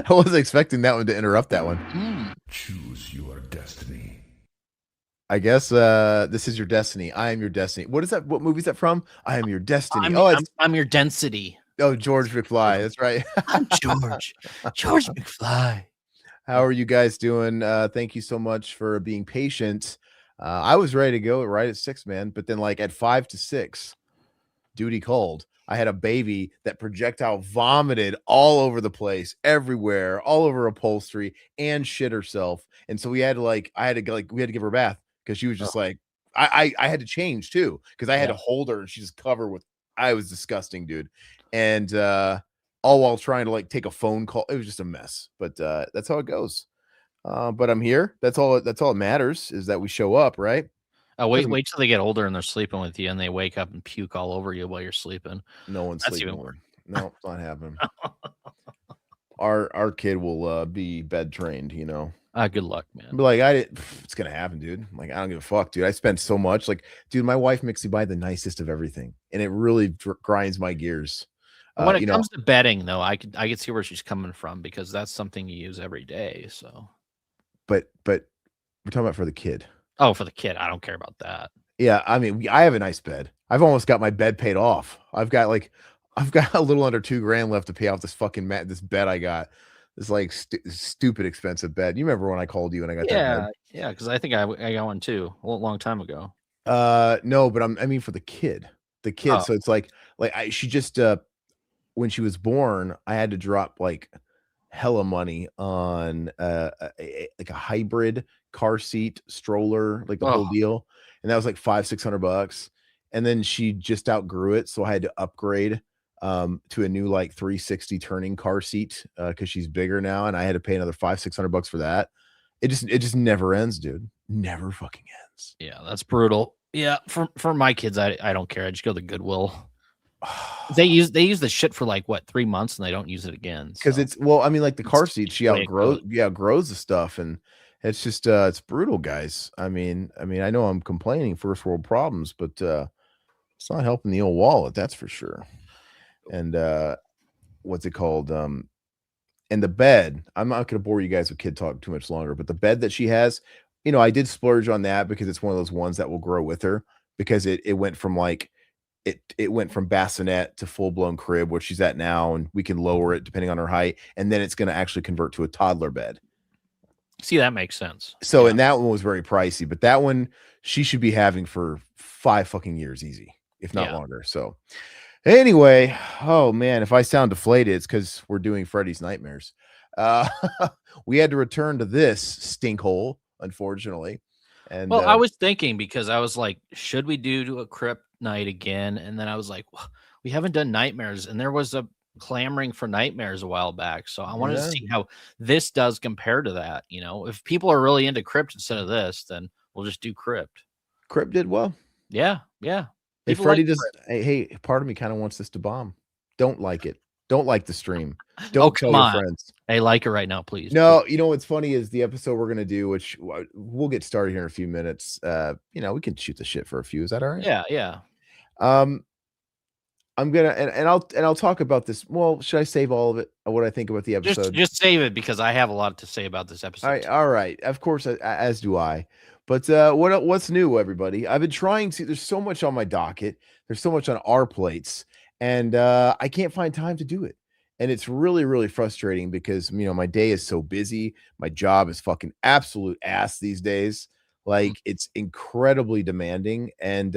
I wasn't expecting that one to interrupt that one. Choose your destiny. I guess this is your destiny. I am your destiny. What is that? What movie is that from? I am your destiny. I'm Oh, I'm, it's I'm your density. George McFly. That's right. I'm George McFly. How are you guys doing? Thank you so much for being patient. I was ready to go right at 6, man, but then like at 5 to 6, duty called. I had a baby that projectile vomited all over the place, everywhere, all over upholstery, and shit herself. And so we had to like, we had to give her a bath because she was just like, I had to change too because I had to hold her and she's just covered with. I was disgusting, dude, and all while trying to like take a phone call. It was just a mess, but that's how it goes. But I'm here. That's all. That's all that matters is that we show up, right? Wait till they get older and they're sleeping with you and they wake up and puke all over you while you're sleeping. No one's That's sleeping even with. No, it's not happening. Our kid will be bed trained, you know. Good luck, man. But like it's gonna happen, dude. Like I don't give a fuck, dude. I spend so much. Like, dude, my wife makes me buy the nicest of everything, and it really grinds my gears. When it comes to bedding, though, I could see where she's coming from because that's something you use every day. So, but we're talking about for the kid. Oh, for the kid, I don't care about that. Yeah, I mean, I have a nice bed. I've almost got my bed paid off. I've got a little under $2,000 left to pay off this fucking this bed I got. This like stupid expensive bed. You remember when I called you and I got that bed? Yeah, because I think I got one too a long time ago. No, but I mean for the kid. Oh. So it's like she just when she was born, I had to drop like hella money on like a hybrid car seat stroller, like the whole deal, and that was like $500-600. And then she just outgrew it, so I had to upgrade to a new like 360 turning car seat because she's bigger now, and I had to pay another $500-600 for that. It just never ends, dude. Never fucking ends. Yeah, that's brutal. Yeah, for my kids, I don't care. I just go to Goodwill. They use the shit for like what 3 months and they don't use it again because it's I mean like the car seat she outgrows the stuff, and it's just it's brutal, guys. I mean I know I'm complaining first world problems, but it's not helping the old wallet, that's for sure. And what's it called, and the bed, I'm not going to bore you guys with kid talk too much longer, but the bed that she has, you know, I did splurge on that because it's one of those ones that will grow with her, because it went from like it went from bassinet to full-blown crib, where she's at now, and we can lower it depending on her height, and then it's going to actually convert to a toddler bed. See, that makes sense. So, and that one was very pricey, but that one she should be having for 5 fucking years easy, if not longer. So anyway, oh man, if I sound deflated, it's because we're doing Freddy's Nightmares. We had to return to this stink hole, unfortunately. And well, I was thinking, because I was like, should we do a crypt night again? And then I was like, well, we haven't done Nightmares, and there was a clamoring for Nightmares a while back. So I wanted to see how this does compare to that. You know, if people are really into crypt instead of this, then we'll just do crypt. Crypt did well. Yeah. Hey, Freddy does. Hey, part of me kind of wants this to bomb. Don't like it. Don't like the stream. Don't tell your friends. Hey, like it right now, please. No, you know what's funny is the episode we're gonna do, which we'll get started here in a few minutes. You know, we can shoot the shit for a few. Is that all right? Yeah. I'm gonna and I'll talk about this. Well, should I save all of it? What I think about the episode? Just save it, because I have a lot to say about this episode. All right. Of course, as do I. But what's new, everybody? I've been trying to. There's so much on my docket. There's so much on our plates, and I can't find time to do it. And it's really, really frustrating because, you know, my day is so busy. My job is fucking absolute ass these days. Like, it's incredibly demanding, and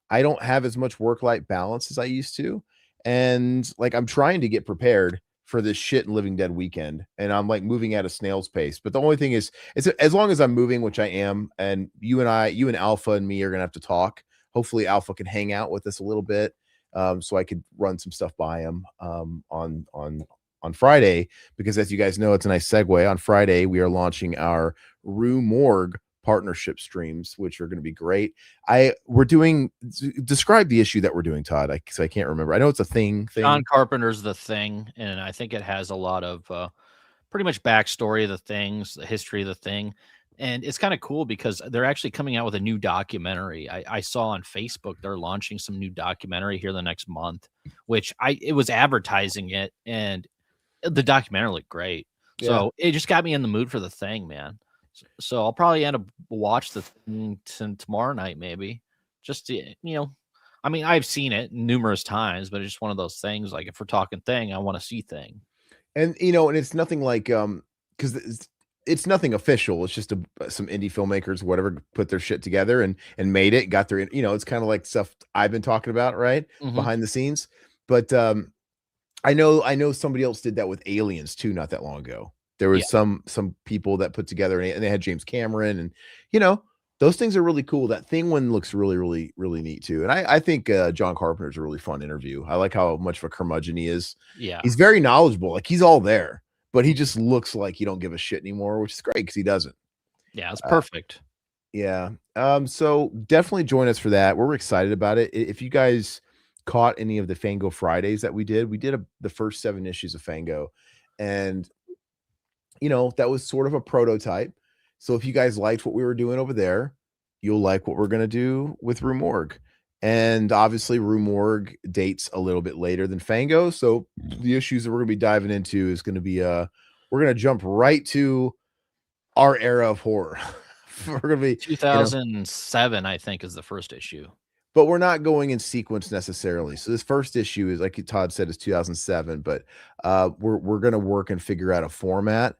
I don't have as much work-life balance as I used to. And like, I'm trying to get prepared for this shit and Living Dead weekend, and I'm like moving at a snail's pace. But the only thing is, it's as long as I'm moving, which I am, and you and Alpha and me are gonna have to talk. Hopefully Alpha can hang out with us a little bit, so I could run some stuff by him on Friday, because as you guys know, it's a nice segue. On Friday, we are launching our Rue Morgue partnership streams, which are going to be great. Describe the issue that we're doing, Todd, because I can't remember. I know it's a thing. John Carpenter's The Thing, and I think it has a lot of pretty much backstory of the things, the history of the thing. And it's kind of cool because they're actually coming out with a new documentary. I saw on Facebook they're launching some new documentary here the next month, which it was advertising it, and The documentary looked great. Yeah. So it just got me in the mood for the thing, man. So I'll probably end up watch the thing tomorrow night, maybe. Just to, I mean, I've seen it numerous times, but it's just one of those things. Like if we're talking thing, I want to see thing. And and it's nothing like because it's nothing official. It's just some indie filmmakers, whatever, put their shit together and made it, got their it's kind of like stuff I've been talking about, right? Mhm. Behind the scenes. But I know somebody else did that with Aliens too, not that long ago. There Yeah. was some people that put together, and they had James Cameron, and those things are really cool. That thing one looks really, really, really neat too. And I think John Carpenter's a really fun interview. I like how much of a curmudgeon he is. Yeah. He's very knowledgeable. Like he's all there, but he just looks like he don't give a shit anymore, which is great because he doesn't. Yeah. It's perfect. Yeah. So definitely join us for that. We're excited about it. If you guys caught any of the Fango Fridays that we did the first 7 issues of Fango, and that was sort of a prototype. So if you guys liked what we were doing over there, you'll like what we're going to do with Rue Morgue. And obviously Rue Morgue dates a little bit later than Fango. So the issues that we're going to be diving into is going to be we're going to jump right to our era of horror. We're going to be 2007, I think, is the first issue. But we're not going in sequence necessarily. So this first issue is, like Todd said, is 2007, but we're going to work and figure out a format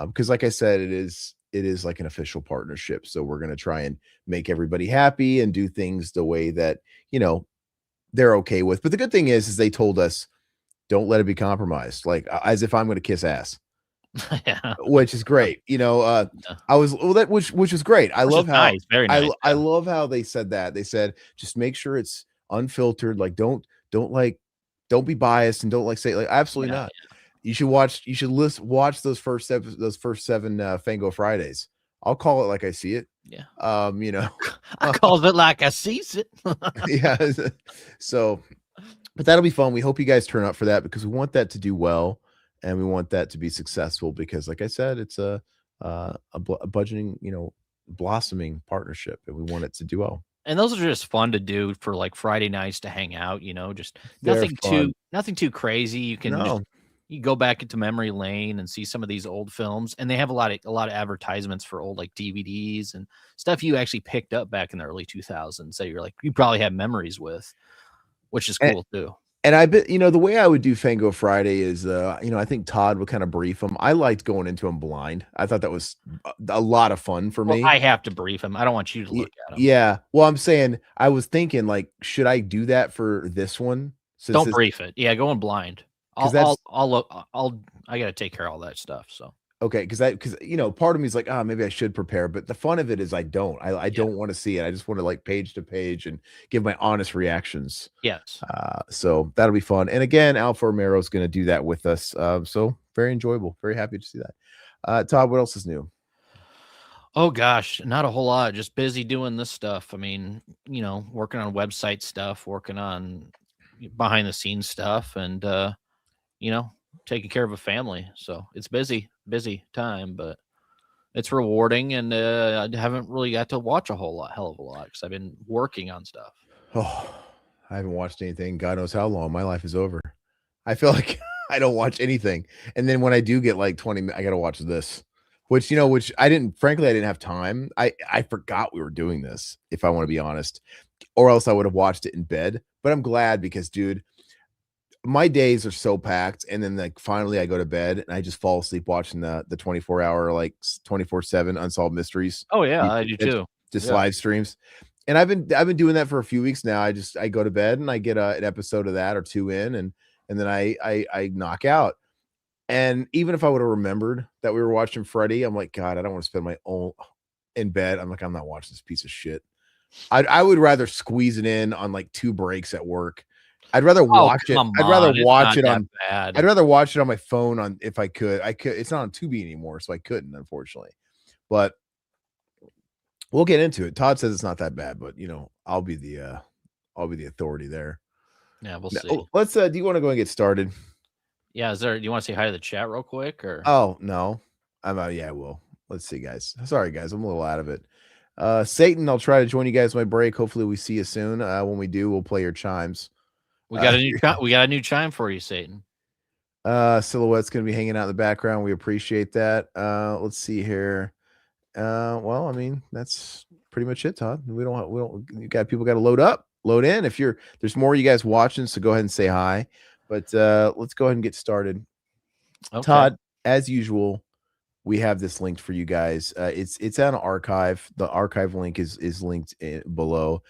because, like I said, it is like an official partnership. So we're going to try and make everybody happy and do things the way that they're okay with. But the good thing is they told us don't let it be compromised, like as if I'm going to kiss ass. Yeah. Which is great. I was which was great. I love how nice. Very nice. I love how they said that. They said just make sure it's unfiltered. Like don't be biased and don't say like absolutely not. You should watch those first 7 Fango Fridays. I'll call it like I see it. Yeah. I call it like I sees it. Yeah. So, but that'll be fun. We hope you guys turn up for that because we want that to do well. And we want that to be successful because, like I said, it's a budgeting, blossoming partnership, and we want it to do well. And those are just fun to do for like Friday nights to hang out. Just They're nothing too crazy. You can you go back into memory lane and see some of these old films, and they have a lot of advertisements for old like DVDs and stuff you actually picked up back in the early 2000s that you probably have memories with, which is cool too. And I bet, the way I would do Fango Friday is, I think Todd would kind of brief him. I liked going into him blind. I thought that was a lot of fun for me. I have to brief him. I don't want you to look at him. Yeah. Well, I'm saying, I was thinking, like, should I do that for this one? Don't brief it. Yeah, going blind. I got to take care of all that stuff. So. Okay, because part of me is like, maybe I should prepare, but the fun of it is I don't want to see it. I just want to like page to page and give my honest reactions. Yes. So that'll be fun. And again, Alpha Romero is going to do that with us. So very enjoyable. Very happy to see that. Todd, what else is new? Oh gosh, not a whole lot. Just busy doing this stuff. I mean, working on website stuff, working on behind the scenes stuff, and taking care of a family. So it's busy time, but it's rewarding. And I haven't really got to watch a hell of a lot because I've been working on stuff. Oh, I haven't watched anything. God knows how long. My life is over. I feel like I don't watch anything. And then when I do get like 20 minutes, I got to watch this, which I didn't have time. I forgot we were doing this, if I want to be honest, or else I would have watched it in bed. But I'm glad because, dude, my days are so packed, and then like finally I go to bed and I just fall asleep watching the 24-hour like 24/7 unsolved mysteries. Oh yeah, I do too. Just live streams. And I've been doing that for a few weeks now. I go to bed and I get an episode of that or 2 in, and then I knock out. And even if I would have remembered that we were watching Freddy, I'm like, God, I don't want to spend my own in bed. I'm like, I'm not watching this piece of shit. I would rather squeeze it in on like 2 breaks at work. I'd rather watch it. I'd rather watch it on. I'd rather watch it on my phone if I could. It's not on Tubi anymore, so I couldn't, unfortunately. But we'll get into it. Todd says it's not that bad, but I'll be the authority there. Yeah, we'll see. Let's. Do you want to go and get started? Yeah. Do you want to say hi to the chat real quick or? Oh no, I'm out. Yeah, I will. Let's see, guys. Sorry, guys. I'm a little out of it. Satan, I'll try to join you guys on my break. Hopefully, we see you soon. When we do, we'll play your chimes. We got a new chime for you, Satan. Silhouette's gonna be hanging out in the background. We appreciate that. Let's see here. Well, I mean, that's pretty much it, Todd. We don't you got people got to load in. If there's more of you guys watching, so go ahead and say hi. But let's go ahead and get started. Okay. Todd, as usual, we have this linked for you guys. It's on archive. The archive link is linked below.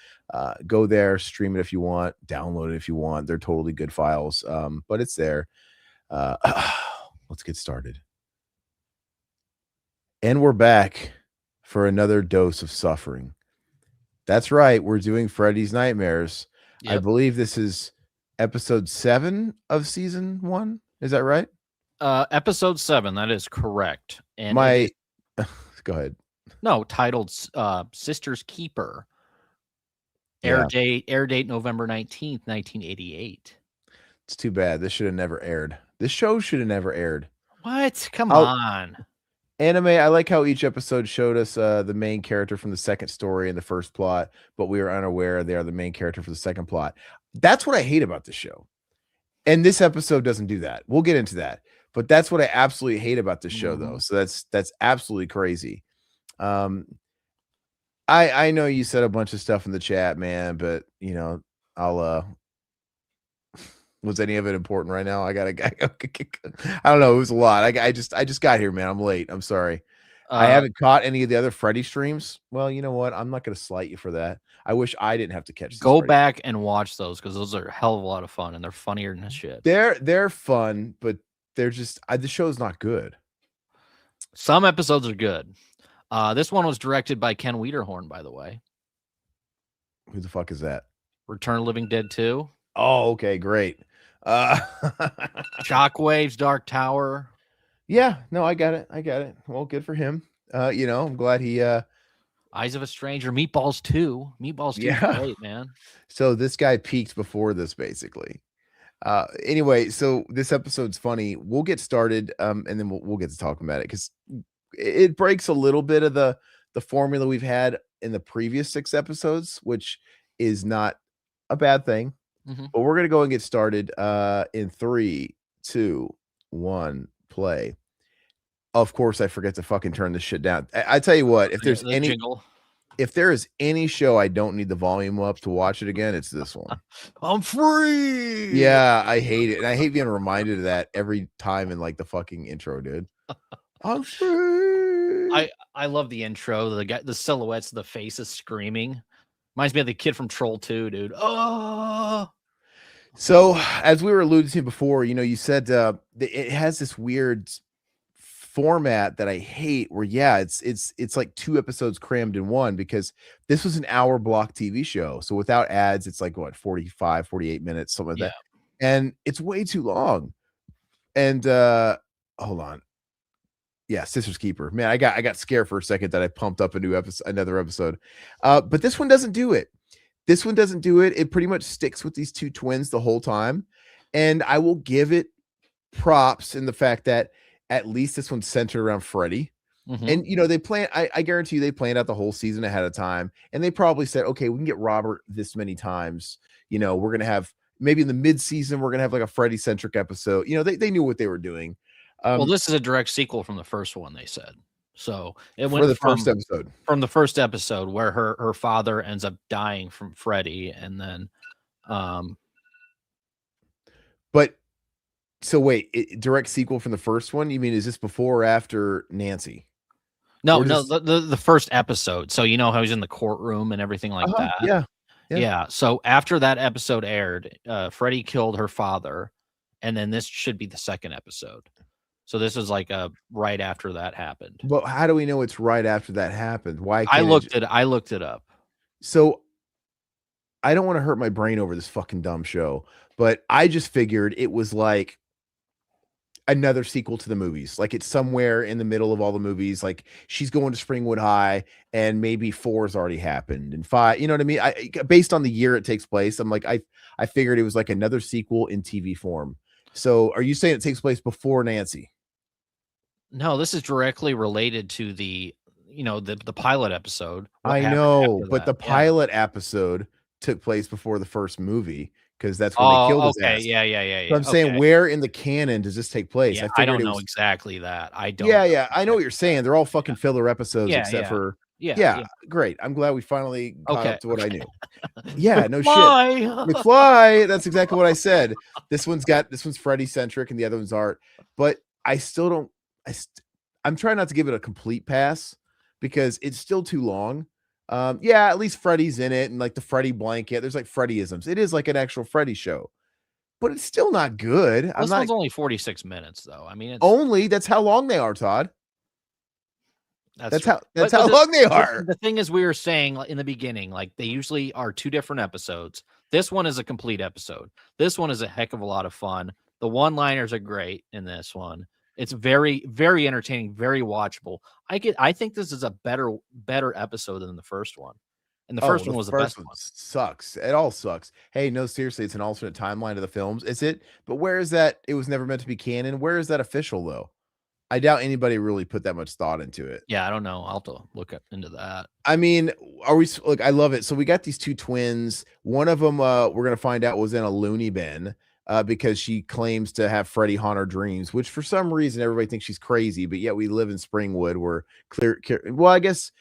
Go there, stream it if you want, download it if you want. They're totally good files. But it's there. Uh, let's get started. And we're back for another dose of suffering. That's right. We're doing Freddy's Nightmares. I believe this is episode 7 of season 1. Is that right? Episode 7. That is correct. And go ahead. No, titled Sister's Keeper. Air date November 19th, 1988. It's too bad. This should have never aired. This show should have never aired. What? Come on. Anime, I like how each episode showed us the main character from the second story and the first plot, but we were unaware they are the main character for the second plot. That's what I hate about this show. And this episode doesn't do that. We'll get into that. But that's what I absolutely hate about this show, though. So that's absolutely crazy. I know you said a bunch of stuff in the chat, man, but you know, I'll was any of it important right now? I don't know. It was a lot. I just got here, man. I'm late. I'm sorry. I haven't caught any of the other Freddy streams. Well, you know what? I'm not going to slight you for that. I wish I didn't have to catch. Go back and watch those because those are a hell of a lot of fun and they're funnier than shit. They're fun, but they're just the show's not good. Some episodes are good. This one was directed by Ken Wiederhorn, by the way. Who the fuck is that? Return of the Living Dead 2. Oh, okay, great. Shockwaves, Dark Tower. Yeah, no, I got it. Well, good for him. You know, I'm glad he Eyes of a Stranger, Meatballs 2. Meatballs 2 is great, man. So this guy peaked before this, basically. Anyway, so this episode's funny. We'll get started, and then we'll get to talking about it because it breaks a little bit of the formula we've had in the previous 6 episodes, which is not a bad thing. But we're gonna go and get started in 3, 2, 1, play. Of course, I forget to fucking turn this shit down. I tell you what, if there's any jingle. If there is any show I don't need the volume up to watch it again, it's this one. I'm free. Yeah, I hate it. And I hate being reminded of that every time in like the fucking intro, dude. I'm free. I love the intro. The silhouettes of the faces screaming. Reminds me of the kid from Troll 2, dude. Oh. So, as we were alluding to before, you know, you said it has this weird format that I hate where it's like 2 episodes crammed in one because this was an hour block TV show. So without ads, it's like what 45, 48 minutes, something like that. And it's way too long. And hold on. Yeah, Sister's Keeper. Man, I got scared for a second that I pumped up another episode. But this one doesn't do it. This one doesn't do it. It pretty much sticks with these 2 twins the whole time. And I will give it props in the fact that at least this one's centered around Freddy. And, you know, I guarantee you they planned out the whole season ahead of time. And they probably said, okay, we can get Robert this many times. You know, we're going to have maybe in the mid-season, we're going to have like a Freddy-centric episode. You know, they knew what they were doing. Well, this is a direct sequel from the first one, they said. So it went for the first episode. From the first episode where her father ends up dying from Freddy, and then but so wait, direct sequel from the first one? You mean is this before or after Nancy? No, the first episode. So you know how he's in the courtroom and everything like that. Yeah. So after that episode aired, Freddy killed her father, and then this should be the second episode. So this is like right after that happened. But how do we know it's right after that happened? Why? I looked it up. So I don't want to hurt my brain over this fucking dumb show, but I just figured it was like another sequel to the movies. Like it's somewhere in the middle of all the movies. Like she's going to Springwood High, and maybe 4 has already happened, and 5. You know what I mean? Based on the year it takes place, I'm like I figured it was like another sequel in TV form. So are you saying it takes place before Nancy? No, this is directly related to the pilot episode. I know, but the pilot episode took place before the first movie because that's when they killed Oh, his okay. ass. So Yeah. I'm saying, Okay. where in the canon does this take place? Yeah, I I figured don't it know was. exactly that. I don't Yeah, know yeah. I know what exactly you're that. saying. They're all fucking filler episodes Yeah, except yeah. for. Yeah, Yeah, yeah. great. I'm glad we finally caught Okay, up to what I okay. knew. Yeah, no shit. McFly. McFly, that's exactly what I said. This one's Freddy centric and the other ones aren't. But I still don't I'm trying not to give it a complete pass because it's still too long. Yeah, at least Freddy's in it and like the Freddy blanket. There's like Freddyisms. It is like an actual Freddy show, but it's still not good. I'm This not one's only 46 minutes, though. I mean, it's only that's how long they are, Todd. that's That's true. how long they But are. the thing is, we were saying in the beginning, like they usually are 2 different episodes. This one is a complete episode. This one is a heck of a lot of fun. The one-liners are great in this one. It's very, very entertaining, very watchable. I think this is a better episode than the first one. And the Oh, first the one was the first best one one. sucks. It all sucks. Hey, no, seriously, it's an alternate timeline of the films. Is it? But where is that? It was never meant to be canon. Where is that official though? I doubt anybody really put that much thought into it. Yeah, I don't know. I'll have to look into that. I mean, look, I love it. So we got these two twins. One of them, we're gonna find out was in a loony bin, because she claims to have Freddy haunt her dreams, which for some reason everybody thinks she's crazy, but yet we live in Springwood where well, I guess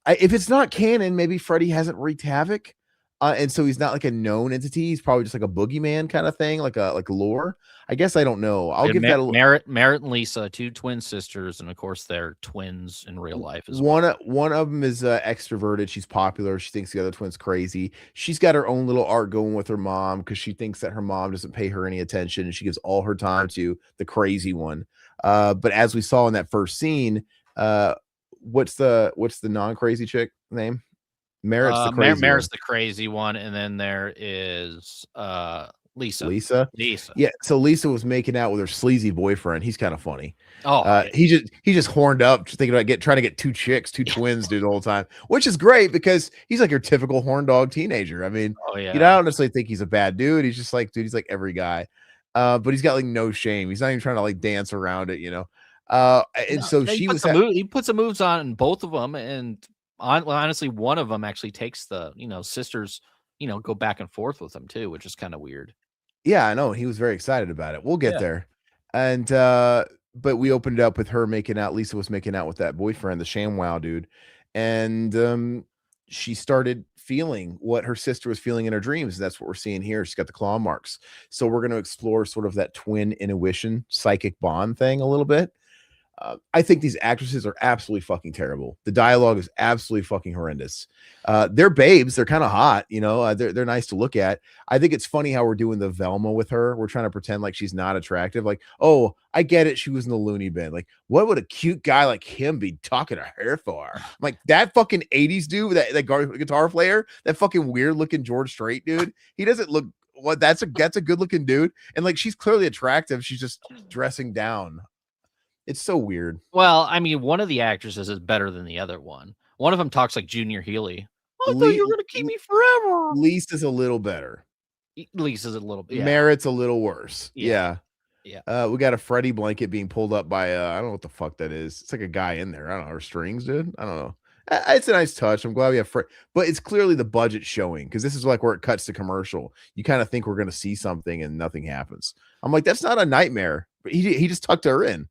if it's not canon, maybe Freddy hasn't wreaked havoc, and so he's not like a known entity. He's probably just like a boogeyman kind of thing, like lore. I guess I don't know. I'll give that a Merritt and Lisa, 2 twin sisters, and of course they're twins in real life as well. one of them is extroverted. She's popular. She thinks the other twin's crazy. She's got her own little art going with her mom because she thinks that her mom doesn't pay her any attention, and she gives all her time to the crazy one. But as we saw in that first scene, what's the non-crazy chick name? Merritt's the crazy Merritt's one. the crazy one, and then there is Lisa. Lisa. Yeah, so Lisa was making out with her sleazy boyfriend. He's kind of funny. Oh, yeah. He just horned up, just thinking about trying to get 2 chicks, 2 twins, dude, the whole time, which is great because he's like your typical horn dog teenager. I mean, Oh, yeah. I don't necessarily think he's a bad dude. He's just like, dude, he's like every guy. But he's got like no shame. He's not even trying to like dance around it, you know. And No, so he puts some moves on both of them, and honestly, one of them actually takes the sisters, go back and forth with them too, which is kind of weird. Yeah, I know. He was very excited about it. We'll get Yeah. there. And but we opened it up with her making out. Lisa was making out with that boyfriend, the ShamWow dude. And she started feeling what her sister was feeling in her dreams. That's what we're seeing here. She's got the claw marks. So we're going to explore sort of that twin intuition psychic bond thing a little bit. I think these actresses are absolutely fucking terrible. The dialogue is absolutely fucking horrendous. They're babes. They're kind of hot, they're nice to look at. I think it's funny how we're doing the Velma with her. We're trying to pretend like she's not attractive. Like, oh, I get it. She was in the loony bin. Like, what would a cute guy like him be talking to her for? I'm like, that fucking 80s dude, that guitar player, that fucking weird looking George Strait dude. He doesn't look that's a good looking dude. And like, she's clearly attractive. She's just dressing down. It's so weird. Well, I mean, one of the actresses is better than the other one. One of them talks like Junior Healy. I thought you were gonna keep me forever. Lisa's a little better. Lisa's a little bit. Yeah. Merritt's a little worse. Yeah. Yeah. We got a Freddy blanket being pulled up by I don't know what the fuck that is. It's like a guy in there. I don't know. Or strings, dude. I don't know. It's a nice touch. I'm glad we have but it's clearly the budget showing because this is like where it cuts to commercial. You kind of think we're gonna see something and nothing happens. I'm like, that's not a nightmare. But he just tucked her in.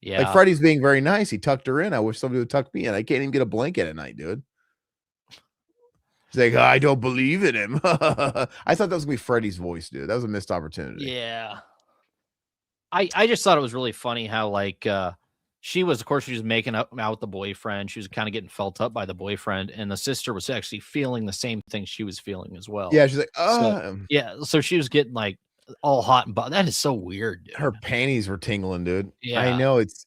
Yeah. Like Freddy's being very nice. He tucked her in. I wish somebody would tuck me in. I can't even get a blanket at night, dude. He's like, I don't believe in him. I thought that was gonna be Freddy's voice, dude. That was a missed opportunity. Yeah. I just thought it was really funny how like she was making out with the boyfriend. She was kind of getting felt up by the boyfriend, and the sister was actually feeling the same thing she was feeling as well. Yeah, she's like, so she was getting like all hot and that is so weird, dude. Her panties were tingling, dude. Yeah. I know it's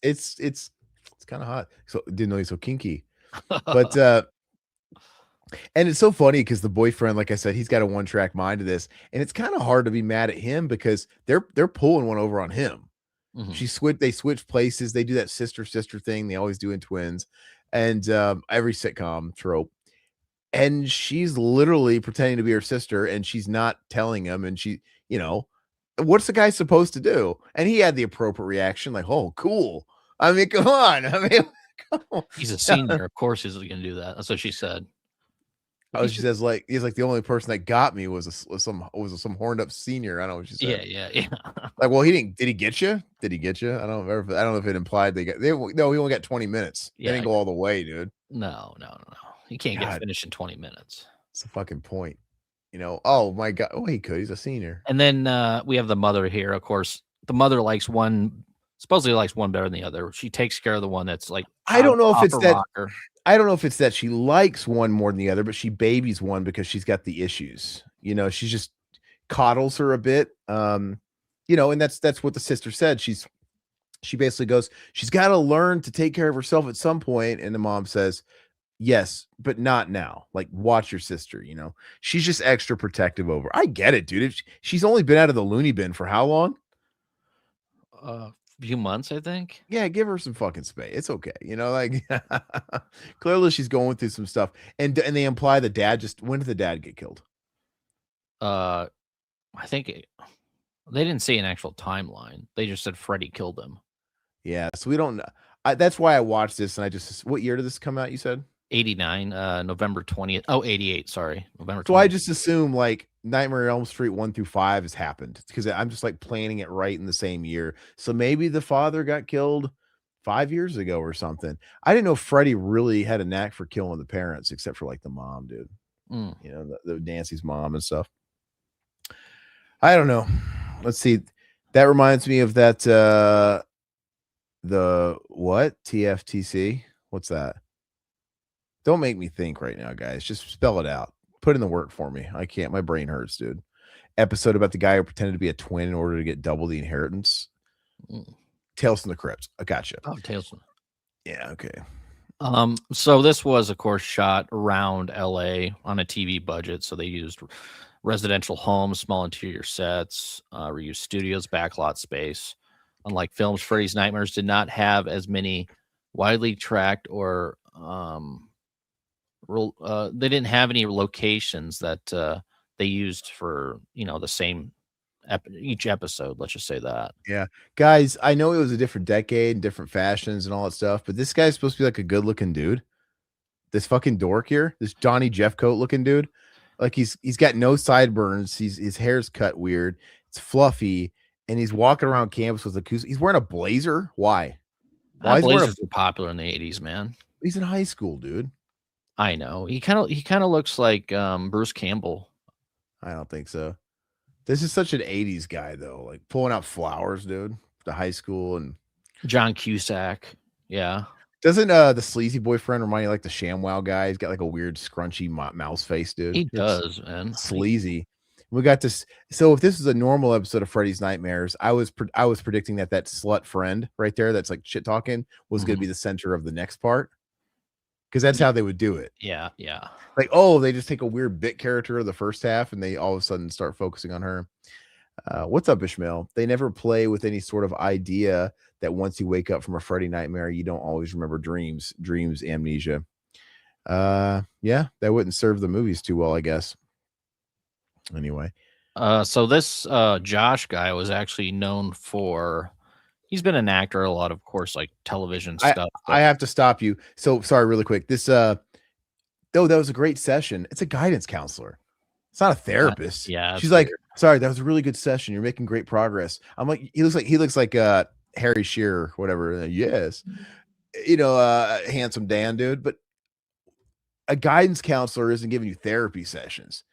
kind of hot. So didn't know he's so kinky. But and it's so funny because the boyfriend, like I said, he's got a one-track mind to this, and it's kind of hard to be mad at him because they're pulling one over on him. Mhm. They switch places, they do that sister thing they always do in twins, and every sitcom trope. And she's literally pretending to be her sister, and she's not telling him, and she, what's the guy supposed to do? And he had the appropriate reaction, like, oh, cool. I mean, come on. I mean, he's a senior. Of course he's gonna do that. That's what she said. Oh, she says like he's like the only person that got me was some horned up senior. I don't know what she said. Yeah. Like, well, he didn't. Did he get you? Did he get you? I don't remember. I don't know if it implied no. He only got 20 minutes. They Yeah. didn't go all the way, dude. No. You can't get God, finished in 20 minutes. it's the fucking point. You know. Oh my God. Oh, he could. He's a senior. And then we have the mother here. Of course, the mother supposedly likes one better than the other. She takes care of the one that's like I don't know if off it's her that. rocker. I don't know if it's that she likes one more than the other, but she babies one because she's got the issues. You know, she just coddles her a bit. You know, and that's what the sister said. She basically goes, she's got to learn to take care of herself at some point. And the mom says, yes, but not now. Like, watch your sister, you know. She's just extra protective over. I get it, dude. She's only been out of the loony bin for how long? Few months, I think. Yeah, give her some fucking space. It's okay. You know, like clearly she's going through some stuff. And they imply the dad when did the dad get killed? I think they didn't say an actual timeline. They just said Freddy killed him. Yeah, so we don't know. That's why I watched this and what year did this come out, you said? 89, November 20th. Oh, 88, sorry. November 20th. So I just assume like Nightmare on Elm Street 1 through 5 has happened because I'm just like planning it right in the same year. So maybe the father got killed 5 years ago or something. I didn't know Freddy really had a knack for killing the parents, except for like the mom, dude. You know, the Nancy's mom and stuff. I don't know. Let's see. That reminds me of that the what? TFTC? What's that? Don't make me think right now, guys. Just spell it out. Put in the work for me. I can't. My brain hurts, dude. Episode about the guy who pretended to be a twin in order to get double the inheritance. Tales from the Crypt. I gotcha. Oh, Tales from. Yeah, okay. So this was, of course, shot around LA on a TV budget. So they used residential homes, small interior sets, reused studios, backlot space. Unlike films, Freddy's Nightmares did not have as many widely tracked or they didn't have any locations that they used for, you know, the same each episode. Let's just say that. Yeah, guys, I know it was a different decade and different fashions and all that stuff, but this guy's supposed to be like a good looking dude. This fucking dork here, this Johnny Jeffcoat looking dude, like he's got no sideburns. His hair's cut weird. It's fluffy, and he's walking around campus with he's wearing a blazer. Why? Why blazers were popular in the 80s, man. He's in high school, dude. I know. He kind of looks like Bruce Campbell. I don't think so. This is such an 80s guy though, like pulling out flowers, dude. The high school and John Cusack. Yeah. Doesn't the sleazy boyfriend remind you like the ShamWow guy? He's got like a weird scrunchy mouse face, dude. He does, man. Sleazy. We got this. So if this is a normal episode of Freddy's Nightmares, I was predicting that slut friend right there that's like shit talking was going to be the center of the next part, because that's how they would do it. Yeah. Like, oh, they just take a weird bit character of the first half and they all of a sudden start focusing on her. What's up, Ishmael? They never play with any sort of idea that once you wake up from a Freddy nightmare, you don't always remember dreams amnesia. Yeah, that wouldn't serve the movies too well, I guess. Anyway. So this Josh guy was actually known for, he's been an actor, a lot of course, like television stuff. I have to stop you. So sorry, really quick. This though that was a great session. It's a guidance counselor. It's not a therapist. Yeah. She's like, sorry, that was a really good session. You're making great progress. I'm like, he looks like Harry Shearer, whatever. Yes. You know, handsome Dan, dude. But a guidance counselor isn't giving you therapy sessions.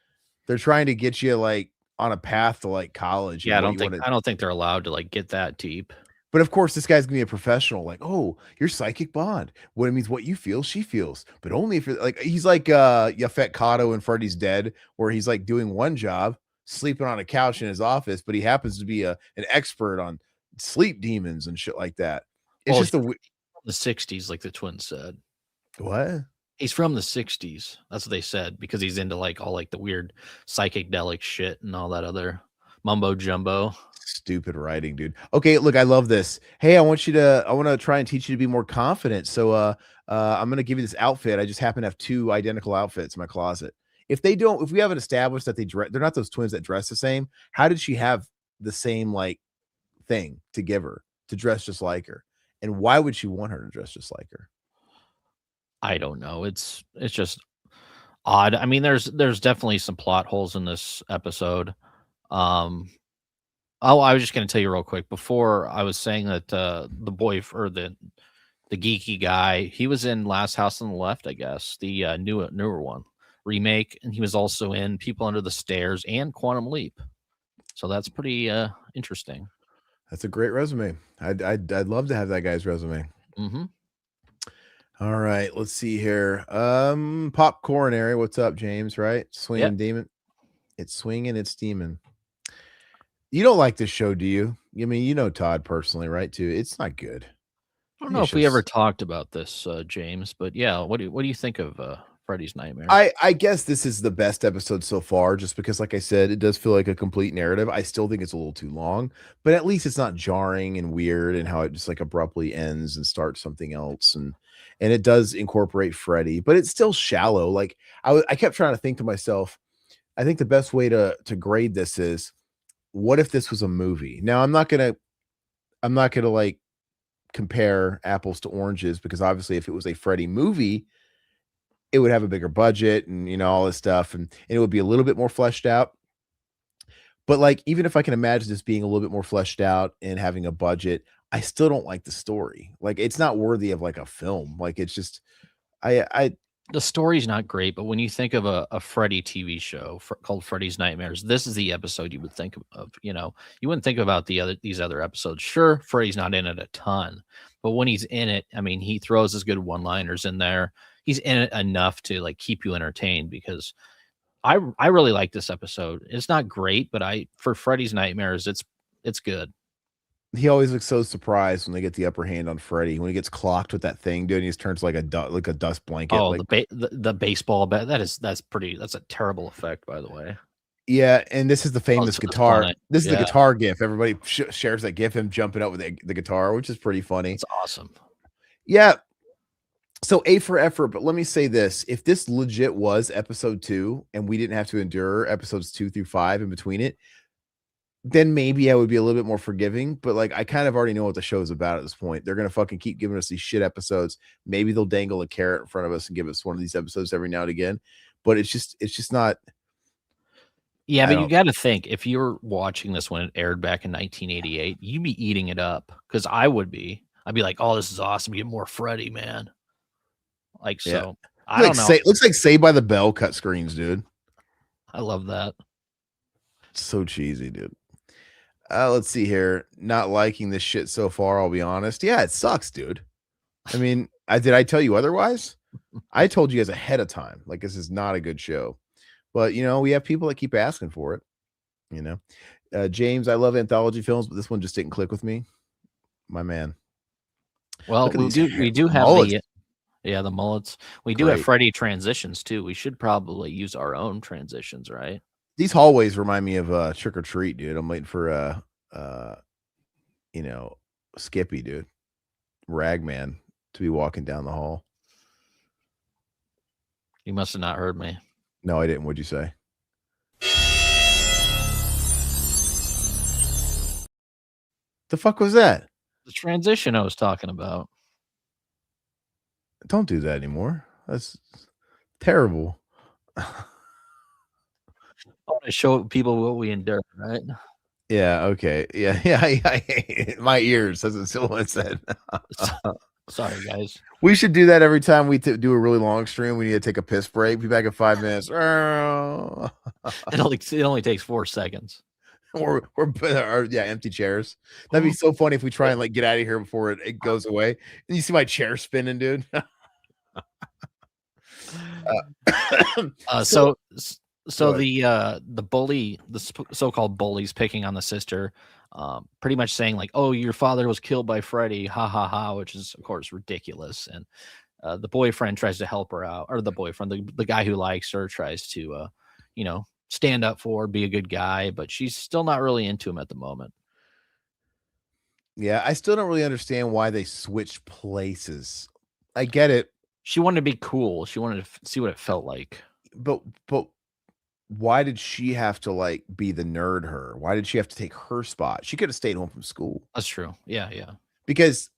They're trying to get you like on a path to like college. Yeah, I don't think they're allowed to like get that deep. But of course, this guy's gonna be a professional. Like, oh, your psychic bond. What it means, what you feel, she feels. But only if you're like, he's like Yaphet Kotto in Freddy's Dead, where he's like doing one job, sleeping on a couch in his office, but he happens to be an expert on sleep demons and shit like that. It's just the 60s, like the twins said. What? He's from the 60s. That's what they said, because he's into like all like the weird psychedelic shit and all that other mumbo jumbo. Stupid writing, dude. Okay, look, I love this. Hey, I want to try and teach you to be more confident. So I'm gonna give you this outfit. I just happen to have two identical outfits in my closet. If we haven't established that they're not those twins that dress the same, how did she have the same like thing to give her to dress just like her? And why would she want her to dress just like her? I don't know. It's just odd. I mean, there's definitely some plot holes in this episode. Um, oh, I was just gonna tell you real quick before I was saying that the boy or the geeky guy, he was in Last House on the Left, I guess, the newer one remake, and he was also in People Under the Stairs and Quantum Leap. So that's pretty interesting. That's a great resume. I'd love to have that guy's resume. Mm-hmm. All right, let's see here. Popcorn area. What's up, James? Right, swinging Yep. demon. It's swinging. It's demon. You don't like this show, do you? I mean, you know Todd personally, right? Too. It's not good. I don't know if we ever talked about this, James, but yeah, what do you think of Freddy's Nightmares? I guess this is the best episode so far, just because, like I said, it does feel like a complete narrative. I still think it's a little too long, but at least it's not jarring and weird, and how it just like abruptly ends and starts something else, and it does incorporate Freddy, but it's still shallow. Like I kept trying to think to myself, I think the best way to grade this is, what if this was a movie? Now I'm not gonna like compare apples to oranges, because obviously if it was a Freddy movie, it would have a bigger budget and all this stuff, and it would be a little bit more fleshed out. But like, even if I can imagine this being a little bit more fleshed out and having a budget, I still don't like the story. Like, it's not worthy of like a film. Like, it's just I The story's not great, but when you think of a Freddy TV show called Freddy's Nightmares, this is the episode you would think of. You wouldn't think about these other episodes. Sure, Freddy's not in it a ton, but when he's in it, I mean, he throws his good one-liners in there. He's in it enough to like keep you entertained, because I really like this episode. It's not great, but for Freddy's Nightmares, it's good. he always looks so surprised when they get the upper hand on Freddy, when he gets clocked with that thing, dude, and he just turns like a dust blanket. Oh, Like, the baseball bat. That's a terrible effect, by the way. yeah, and this is the famous It's guitar. funny. This is the Yeah. guitar gif. Everybody shares that gif, him jumping up with the guitar, which is pretty funny. It's awesome. Yeah. So A for effort, but let me say this. If this legit was episode 2 and we didn't have to endure episodes 2 through 5 in between it, then maybe I would be a little bit more forgiving. But like, I kind of already know what the show is about at this point. They're gonna fucking keep giving us these shit episodes. Maybe they'll dangle a carrot in front of us and give us one of these episodes every now and again. But it's just not. Yeah, but you got to think, if you're watching this when it aired back in 1988, you'd be eating it up, because I would be. I'd be like, "Oh, this is awesome! Get more Freddy, man!" Like, so Yeah. I don't know. Looks like Saved by the Bell cut screens, dude. I love that. It's so cheesy, dude. Let's see here. Not liking this shit so far, I'll be honest. Yeah, it sucks, dude. I mean, did I tell you otherwise? I told you guys ahead of time, like, this is not a good show. But we have people that keep asking for it. James, I love anthology films, but this one just didn't click with me. My man. Well, we do have mullets. the mullets. We do have Freddy transitions too. We should probably use our own transitions, right? These hallways remind me of Trick or Treat, dude. I'm waiting for Skippy, dude, Ragman, to be walking down the hall. You must have not heard me. No, I didn't. What'd you say? The fuck was that? The transition I was talking about. Don't do that anymore. That's terrible. I want to show people what we endure, right? Yeah. Okay. Yeah. My ears. That's what Silhouette said. Sorry, guys. We should do that every time we do a really long stream. We need to take a piss break. Be back in 5 minutes. It only takes 4 seconds. Or empty chairs. That'd be so funny if we try and like get out of here before it goes away. And you see my chair spinning, dude. So the bully, the so-called bullies picking on the sister, pretty much saying like, "Oh, your father was killed by Freddy, ha ha ha," which is of course ridiculous. And the boyfriend tries to help her out, or the boyfriend, the guy who likes her, tries to stand up for her, be a good guy, but she's still not really into him at the moment. Yeah, I still don't really understand why they switched places. I get it. She wanted to be cool. She wanted to see what it felt like. But why did she have to like be the nerd her? Why did she have to take her spot? She could have stayed home from school. That's true. Yeah. Because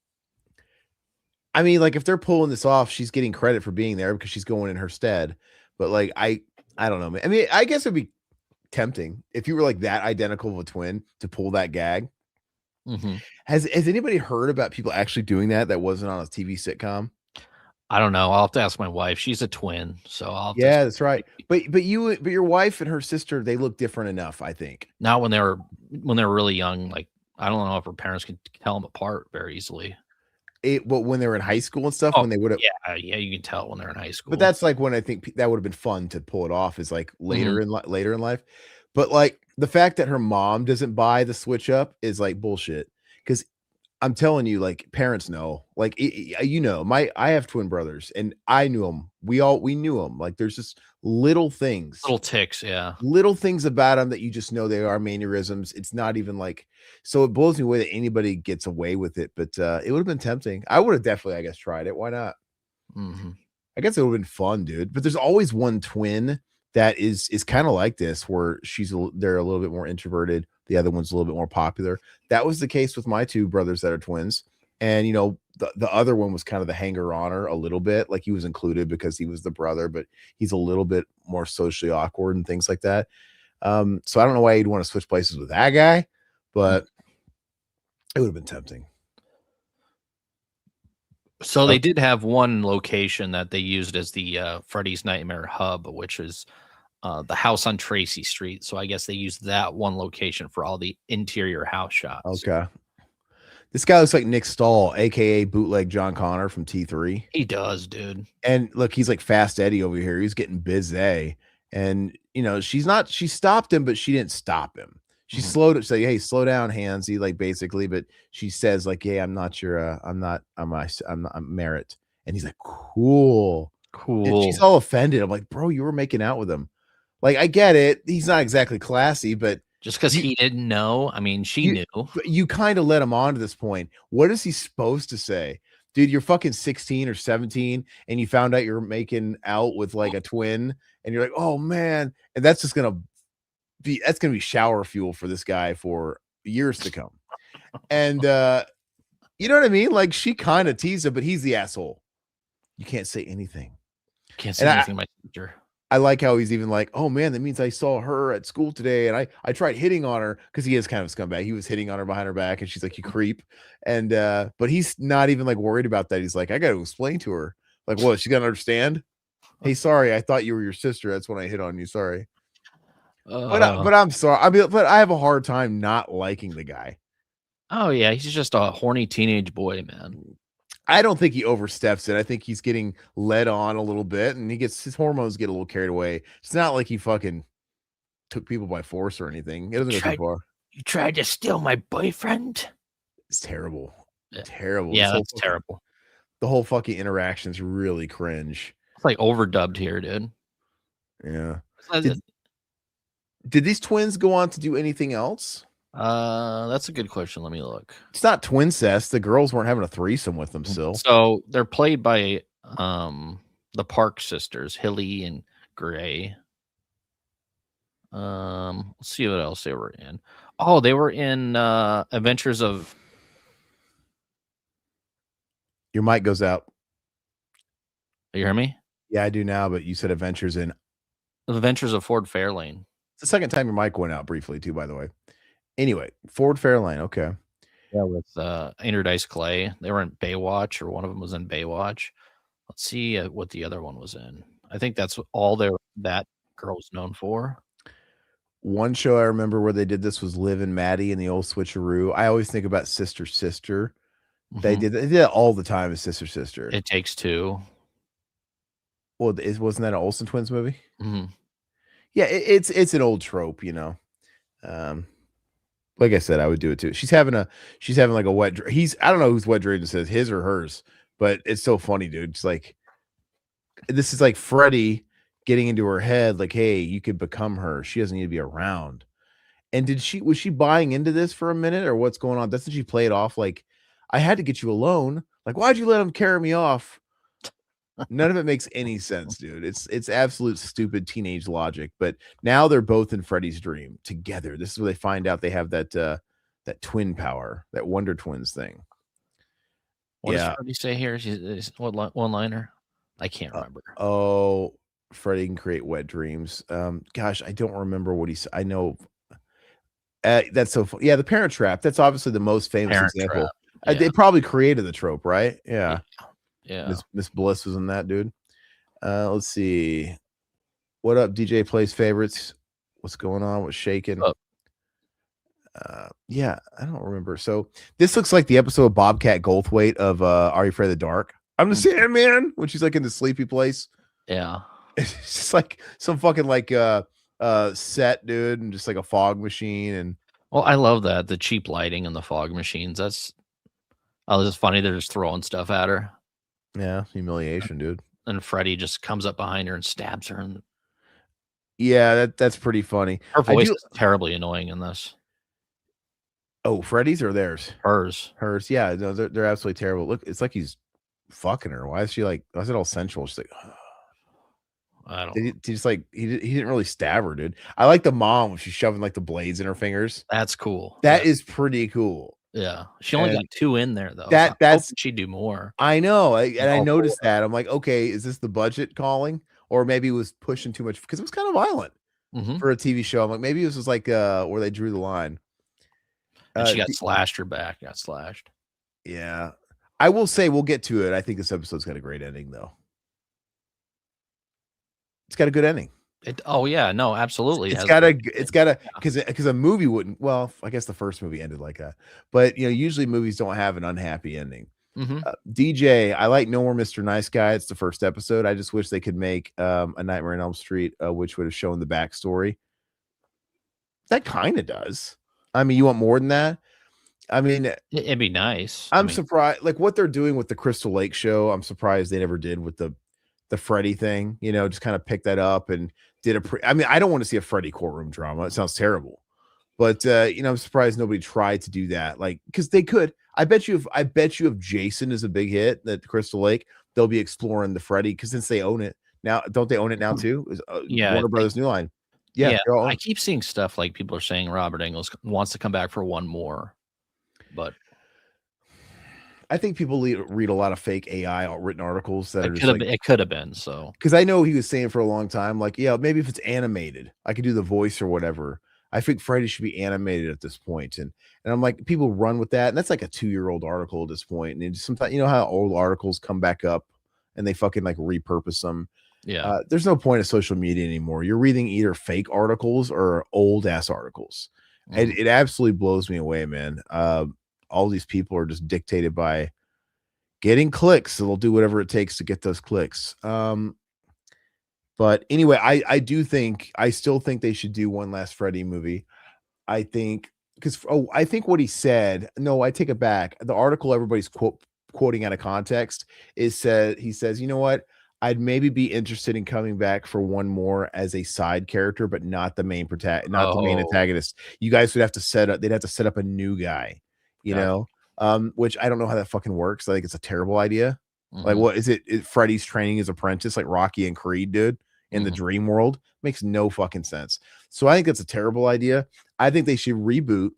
I mean, like, if they're pulling this off, she's getting credit for being there because she's going in her stead. But like I don't know, man. I mean, I guess it'd be tempting if you were like that identical of a twin to pull that gag. Mm-hmm. Has anybody heard about people actually doing that wasn't on a TV sitcom? I don't know. I'll have to ask my wife. She's a twin, so I'll have to. Yeah, that's right. But your wife and her sister, they look different enough, I think. Not when they were really young. Like I don't know if her parents could tell them apart very easily. But when they were in high school and stuff, Oh, when they would have, yeah, you can tell when they're in high school. but that's like when I think that would have been fun to pull it off is like later Mhm. later in life. But like the fact that her mom doesn't buy the switch up is like bullshit. Because I'm telling you, like parents know, like I have twin brothers, and I knew them. We knew them. Like there's just little things, Little ticks, yeah. little things about them that you just know they are mannerisms. It's not even like, so it blows me away that anybody gets away with it. But it would have been tempting. I would have definitely, I guess, tried it. Why not? Mhm. I guess it would have been fun, dude. But there's always one twin that is kind of like this, where they're a little bit more introverted. The other one's a little bit more popular. That was the case with my two brothers that are twins. And the other one was kind of the hanger-oner a little bit, like he was included because he was the brother, but he's a little bit more socially awkward and things like that. So I don't know why you'd want to switch places with that guy, but it would have been tempting. So they did have one location that they used as the Freddy's Nightmare hub, which is the house on Tracy Street. So I guess they used that one location for all the interior house shots. Okay. This guy looks like Nick Stahl, aka bootleg John Connor from T3. He does, dude. And look, he's like Fast Eddie over here. He's getting busy. And she stopped him, but she didn't stop him. She slowed it, say, hey, slow down, Hansy, like basically, but she says, like, hey, I'm Merritt. And he's like, cool. And she's all offended. I'm like, bro, you were making out with him. Like, I get it. He's not exactly classy, but just because he didn't know. I mean, she knew. But you kind of let him on to this point. What is he supposed to say? Dude, you're fucking 16 or 17 and you found out you're making out with like a twin and you're like, oh man. And that's just gonna be shower fuel for this guy for years to come. And you know what I mean? Like she kind of teased him, but he's the asshole. You can't say anything. Can't say anything, my sister. I like how he's even like, oh man, that means I saw her at school today and I tried hitting on her, because he is kind of a scumbag. He was hitting on her behind her back and she's like, you creep. And but he's not even like worried about that. He's like, I got to explain to her. Like, what? She got to understand? Hey, sorry, I thought you were your sister. That's when I hit on you. Sorry. But I'm sorry. I mean, but I have a hard time not liking the guy. Oh yeah, he's just a horny teenage boy, man. I don't think he oversteps it. I think he's getting led on a little bit, and his hormones get a little carried away. It's not like he fucking took people by force or anything. It doesn't go too far. You tried to steal my boyfriend? It's terrible. Terrible. Yeah, that's terrible. The whole fucking interaction's really cringe. It's like overdubbed here, dude. Yeah. Did these twins go on to do anything else? That's a good question. Let me look. It's not twincest. The girls weren't having a threesome with them still. So they're played by the Park sisters, Hilly and Gray. Let's see what else they were in. Oh, they were in Adventures of. Your mic goes out. You hear me? Yeah, I do now, but you said Adventures of Ford Fairlane. It's the second time your mic went out briefly too, by the way. Anyway, Ford Fairlane. Okay. Yeah, with Andrew Dice Clay. They were in Baywatch, or one of them was in Baywatch. Let's see what the other one was in. I think that's all that girl was known for. One show I remember where they did this was Liv and Maddie and the old switcheroo. I always think about Sister. They did it all the time as Sister. It Takes Two. Well, wasn't that an Olsen twins movie? Mm-hmm. Yeah, it's an old trope, Like I said, I would do it too. She's having like a wet dream. I don't know whose wet dream this is, his or hers, but it's so funny, dude. It's like, this is like Freddy getting into her head, like, hey, you could become her. She doesn't need to be around. And was she buying into this for a minute, or what's going on? Doesn't she play it off like, I had to get you alone? Like, why'd you let him carry me off? None of it makes any sense, dude. It's absolute stupid teenage logic. But now they're both in Freddy's dream together. This is where they find out they have that twin power, that Wonder Twins thing. What does Freddy say here? What one-liner? I can't remember. Freddy can create wet dreams. Gosh, I don't remember what he said. I know that's so yeah, the Parent Trap. That's obviously the most famous Parent Trap. example. They Yeah. probably created the trope, right? Yeah. Yeah. Yeah. Miss Bliss was in that, dude. Let's see. What up, DJ Plays Favorites? What's going on? What's shaking? Oh. Yeah, I don't remember. So this looks like the episode of Bobcat Goldthwait of Are You Afraid of the Dark? I'm the Sandman when she's like in the sleepy place. Yeah. It's just like some fucking like set, dude, and just like a fog machine. And well, I love that, the cheap lighting and the fog machines. That's just funny. They're just throwing stuff at her. Yeah, humiliation, dude. And Freddy just comes up behind her and stabs her, and yeah, that's pretty funny. her voice is terribly annoying in this. Oh, Freddy's or theirs? Hers. Yeah, no, they're absolutely terrible. Look, it's like he's fucking her. Why is she like? Why is it all sensual? She's like, oh. I don't. He just like he didn't really stab her, dude. I like the mom when she's shoving like the blades in her fingers. That's cool. That is pretty cool. Yeah, she only got 2 in there though. That's she'd do more. I know, I noticed that. I'm like, okay, is this the budget calling, or maybe it was pushing too much because it was kind of violent for a TV show. I'm like, maybe this was like where they drew the line. And she got slashed. Her back got slashed. Yeah, I will say we'll get to it. I think this episode's got a great ending though. It's got a good ending. Oh yeah, no, absolutely. It's got a because a movie wouldn't. Well, I guess the first movie ended like that, but usually movies don't have an unhappy ending. DJ, I like No More Mr. Nice Guy. It's the first episode. I just wish they could make a Nightmare on Elm Street, which would have shown the backstory. That kind of does. I mean, you want more than that? I mean, it'd be nice. I'm surprised, like what they're doing with the Crystal Lake show. I'm surprised they never did with the Freddy thing. Just kind of picked that up and did I mean, I don't want to see a Freddy courtroom drama. It sounds terrible, but I'm surprised nobody tried to do that. Like, because they could. I bet you if Jason is a big hit at Crystal Lake, they'll be exploring the Freddy because since they own it now, don't they own it now too? Yeah, Warner Brothers New Line. Yeah, I keep seeing stuff like people are saying Robert Engels wants to come back for one more, but I think people read a lot of fake AI written articles that it could have been so. Because I know he was saying for a long time, like, yeah, maybe if it's animated, I could do the voice or whatever. I think Freddy should be animated at this point, and I'm like, people run with that, and that's like a 2-year-old article at this point. And sometimes, how old articles come back up, and they fucking like repurpose them. Yeah, there's no point of social media anymore. You're reading either fake articles or old ass articles. It absolutely blows me away, man. All these people are just dictated by getting clicks, so they'll do whatever it takes to get those clicks. But anyway, I still think they should do one last Freddy movie. I think I think what he said. No, I take it back. The article everybody's quoting out of context he says, you know what? I'd maybe be interested in coming back for one more as a side character, but not the main the main antagonist. You guys would have to they'd have to set up a new guy, which I don't know how that fucking works. I think it's a terrible idea. Like, what is it? Freddy's training his apprentice, like Rocky and Creed, dude, in the dream world. Makes no fucking sense. So I think that's a terrible idea. I think they should reboot.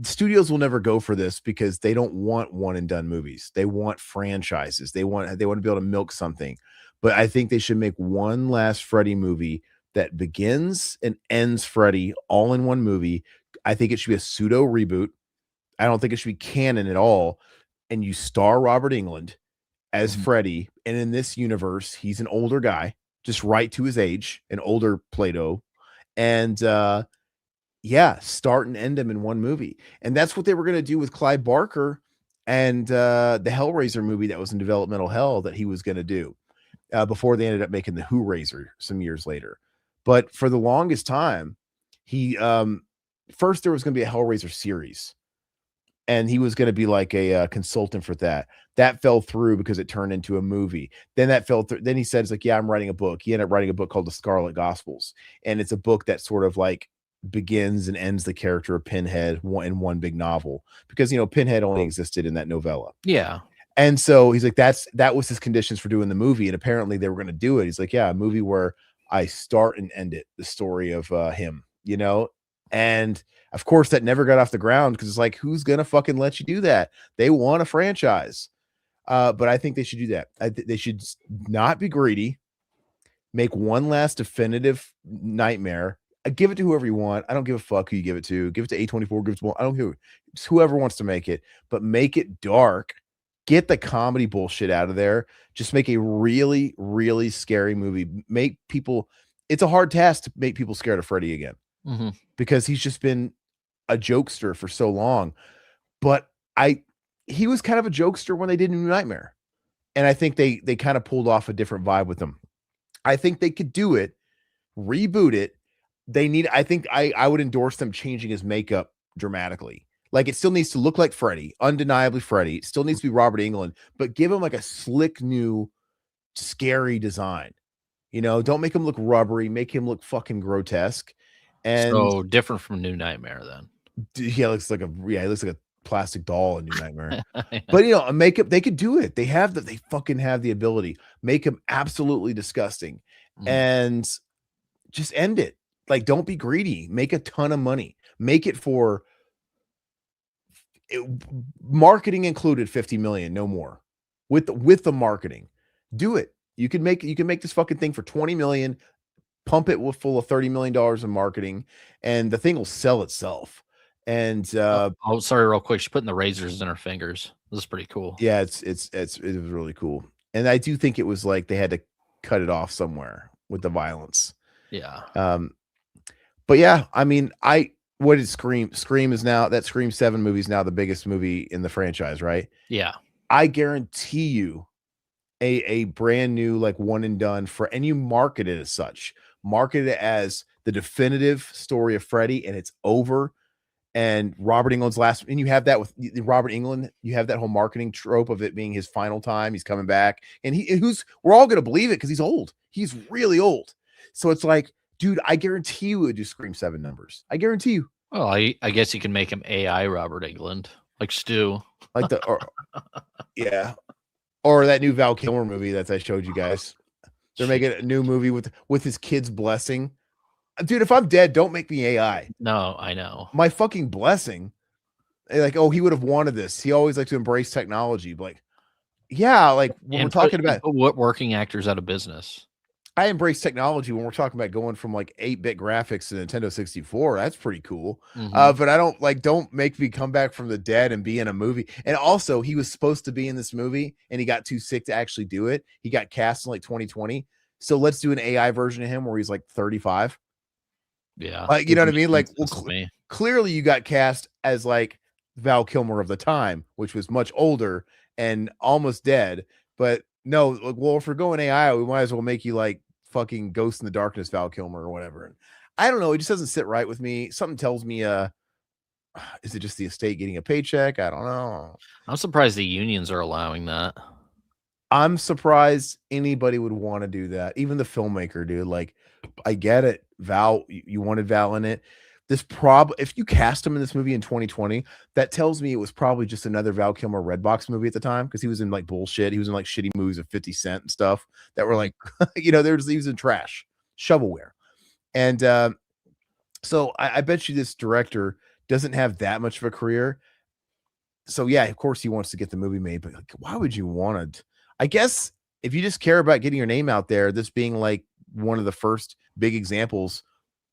Studios will never go for this because they don't want one and done movies. They want franchises. They want to be able to milk something. But I think they should make one last Freddy movie that begins and ends Freddy all in one movie. I think it should be a pseudo reboot. I don't think it should be canon at all. And you star Robert Englund as Freddy. And in this universe, he's an older guy, just right to his age, an older Plato. And start and end him in one movie. And that's what they were going to do with Clive Barker and the Hellraiser movie that was in developmental hell that he was going to do before they ended up making the Who Raiser some years later. But for the longest time, he first there was going to be a Hellraiser series. And he was going to be like a consultant for that. That fell through because it turned into a movie. Then that fell through. Then he said, it's like, yeah, I'm writing a book. He ended up writing a book called The Scarlet Gospels. And it's a book that sort of like begins and ends the character of Pinhead in one big novel. Because, Pinhead only existed in that novella. Yeah. And so he's like, that was his conditions for doing the movie. And apparently they were going to do it. He's like, yeah, a movie where I start and end it, the story of him, And of course, that never got off the ground because it's like, who's going to fucking let you do that? They want a franchise. But I think they should do that. They should not be greedy. make one last definitive nightmare. Give it to whoever you want. I don't give a fuck who you give it to. Give it to A24. Give it to, I don't care. It's whoever wants to make it, but make it dark. Get the comedy bullshit out of there. Just make a really, really scary movie. Make people. It's a hard task to make people scared of Freddy again because he's just been a jokester for so long. But he was kind of a jokester when they did New Nightmare, and I think they kind of pulled off a different vibe with him. I think they could do it, reboot it. I think I would endorse them changing his makeup dramatically. Like, it still needs to look like Freddy, undeniably Freddy. It still needs to be Robert Englund, but give him like a slick new scary design. Don't make him look rubbery, make him look fucking grotesque. And so different from New Nightmare then. He looks like a plastic doll in New Nightmare. But makeup, they could do it. They fucking have the ability. Make him absolutely disgusting and just end it. Like, don't be greedy. Make a ton of money. Make it for marketing included, 50 million, no more. With the marketing. Do it. You can make this fucking thing for 20 million, pump it full of $30 million in marketing, and the thing will sell itself. And sorry, real quick. She's putting the razors in her fingers. This is pretty cool. Yeah, it was really cool. And I do think it was like they had to cut it off somewhere with the violence. Yeah. But yeah, I mean, what is Scream? Scream is now, that Scream 7 movie is now the biggest movie in the franchise, right? Yeah. I guarantee you a brand new, like, one and done and you market it as such. Market it as the definitive story of Freddy, and it's over. And Robert Englund's last, and you have that with Robert Englund, you have that whole marketing trope of it being his final time. He's coming back, and we're all going to believe it because he's old. He's really old. So it's like, dude, I guarantee you would do Scream 7 numbers. I guarantee you. Well, I guess you can make him AI Robert Englund, like Stu. Like yeah. Or that new Val Kilmer movie that I showed you guys. They're making a new movie with his kid's blessing. Dude, if I'm dead, don't make me AI. No, I know. My fucking blessing. Like, oh, he would have wanted this. He always liked to embrace technology. Like, yeah, like when we're talking about what working actors out of business. I embrace technology when we're talking about going from like 8-bit graphics to Nintendo 64. That's pretty cool. But I don't make me come back from the dead and be in a movie. And also, he was supposed to be in this movie and he got too sick to actually do it. He got cast in like 2020. So let's do an AI version of him where he's like 35. Yeah. Like, you know what I mean? Like, clearly you got cast as like Val Kilmer of the time, which was much older and almost dead. But no, well, if we're going AI, we might as well make you like fucking Ghost in the Darkness Val Kilmer or whatever. And I don't know. It just doesn't sit right with me. Something tells me, is it just the estate getting a paycheck? I don't know. I'm surprised the unions are allowing that. I'm surprised anybody would want to do that. Even the filmmaker, dude. Like, I get it. Val, you wanted Val in it. If you cast him in this movie in 2020, that tells me it was probably just another Val Kilmer Redbox movie at the time, because he was in like bullshit. He was in like shitty movies of 50 Cent and stuff that were like, he was in trash, shovelware. And so I bet you this director doesn't have that much of a career. So yeah, of course he wants to get the movie made, but like, why would you want to? I guess if you just care about getting your name out there, this being like one of the first big examples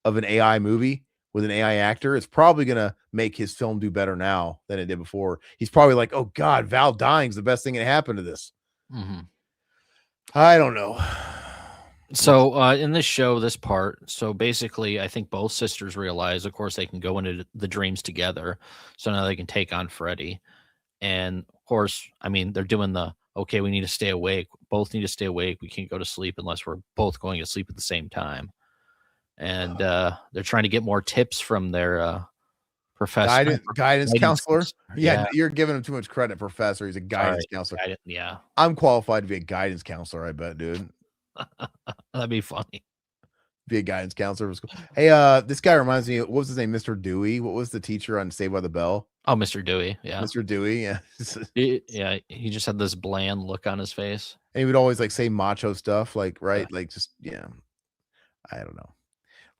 of an AI movie with an AI actor, it's probably going to make his film do better now than it did before. He's probably like, oh God, Val dying is the best thing that happened to this. I don't know. So in this show, this part, so basically I think both sisters realize, of course, they can go into the dreams together. So now they can take on Freddy. And of course, I mean, they're doing okay, we need to stay awake. Both need to stay awake. We can't go to sleep unless we're both going to sleep at the same time. And they're trying to get more tips from their professor. Guidance counselor. Yeah, you're giving him too much credit, professor. He's a guidance counselor. Yeah. I'm qualified to be a guidance counselor, I bet, dude. That'd be funny. Be a guidance counselor. Hey, this guy reminds me, what was his name? Mr. Dewey. What was the teacher on Saved by the Bell? Oh, Mr. Dewey. Yeah. Mr. Dewey. Yeah. He just had this bland look on his face. And he would always like say macho stuff, like, right? Like, just, yeah. I don't know.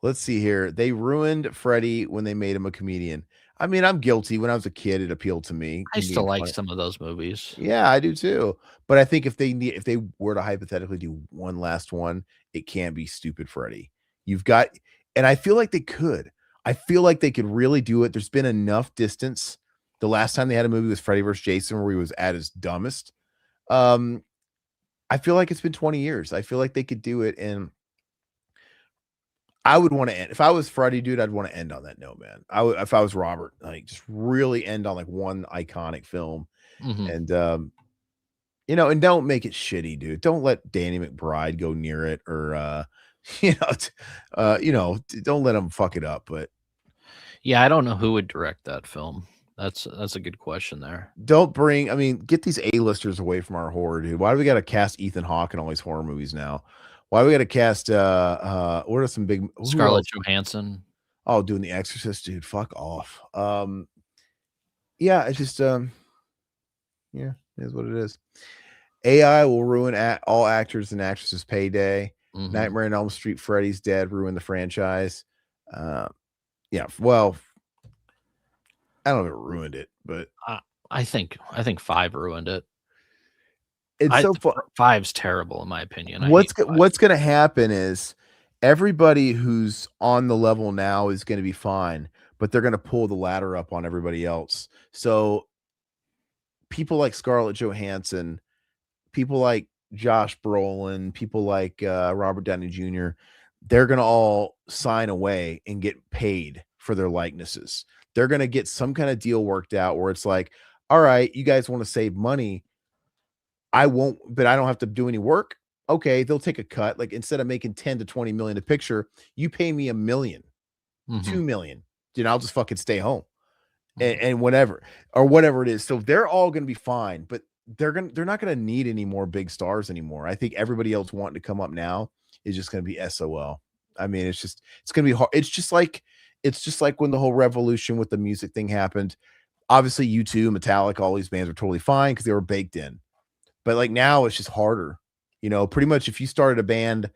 Let's see here. They ruined Freddy when they made him a comedian. I mean, I'm guilty. When I was a kid, it appealed to me. I Him still being like funny. some of those movies. Yeah, I do too. But I think if they were to hypothetically do one last one, it can't be Stupid Freddy. You've got, and I feel like they could. I feel like they could really do it. There's been enough distance. The last time they had a movie was Freddy vs. Jason, where he was at his dumbest. Um, I feel like it's been 20 years. I feel like they could do it, and I would want to end. If I was Freddy, dude, I'd want to end on that note, man. I would, if I was Robert, like just really end on like one iconic film, Mhm. and you know, and don't make it shitty, dude. Don't let Danny McBride go near it, or you know, don't let him fuck it up. But Yeah, I don't know who would direct that film. That's a good question there. don't bring. I mean, get these A-listers away from our horror, dude. Why do we got to cast Ethan Hawke in all these horror movies now? Why do we got to cast? What are some big? Who else? Scarlett Johansson. Oh, doing The Exorcist, dude. Fuck off. Yeah, it's just yeah, it is what it is. AI will ruin all actors and actresses' payday. Mhm. Nightmare on Elm Street, Freddy's Dead ruined the franchise. Yeah, well, I don't know if it ruined it, but I I think 5 ruined it. it's I so fun. 5's terrible in my opinion. I hate 5. What's gonna happen is everybody who's on the level now is gonna be fine, but they're gonna pull the ladder up on everybody else. So people like Scarlett Johansson, people like Josh Brolin, people like Robert Downey Jr., they're going to all sign away and get paid for their likenesses. They're going to get some kind of deal worked out where it's like, all right, you guys want to save money. I won't, but I don't have to do any work. Okay, they'll take a cut. Like instead of making 10 to 20 million a picture, you pay me 1 million, Mhm. 2 million. Then I'll just fucking stay home. Mhm. And whatever or whatever it is. So they're all going to be fine, but they're not going to need any more big stars anymore. I think everybody else wanting to come up now is just going to be SOL. I mean, it's going to be hard. It's just like when the whole revolution with the music thing happened. Obviously, U2, Metallica, all these bands were totally fine because they were baked in. But like now, it's just harder. You know, pretty much if you started a band,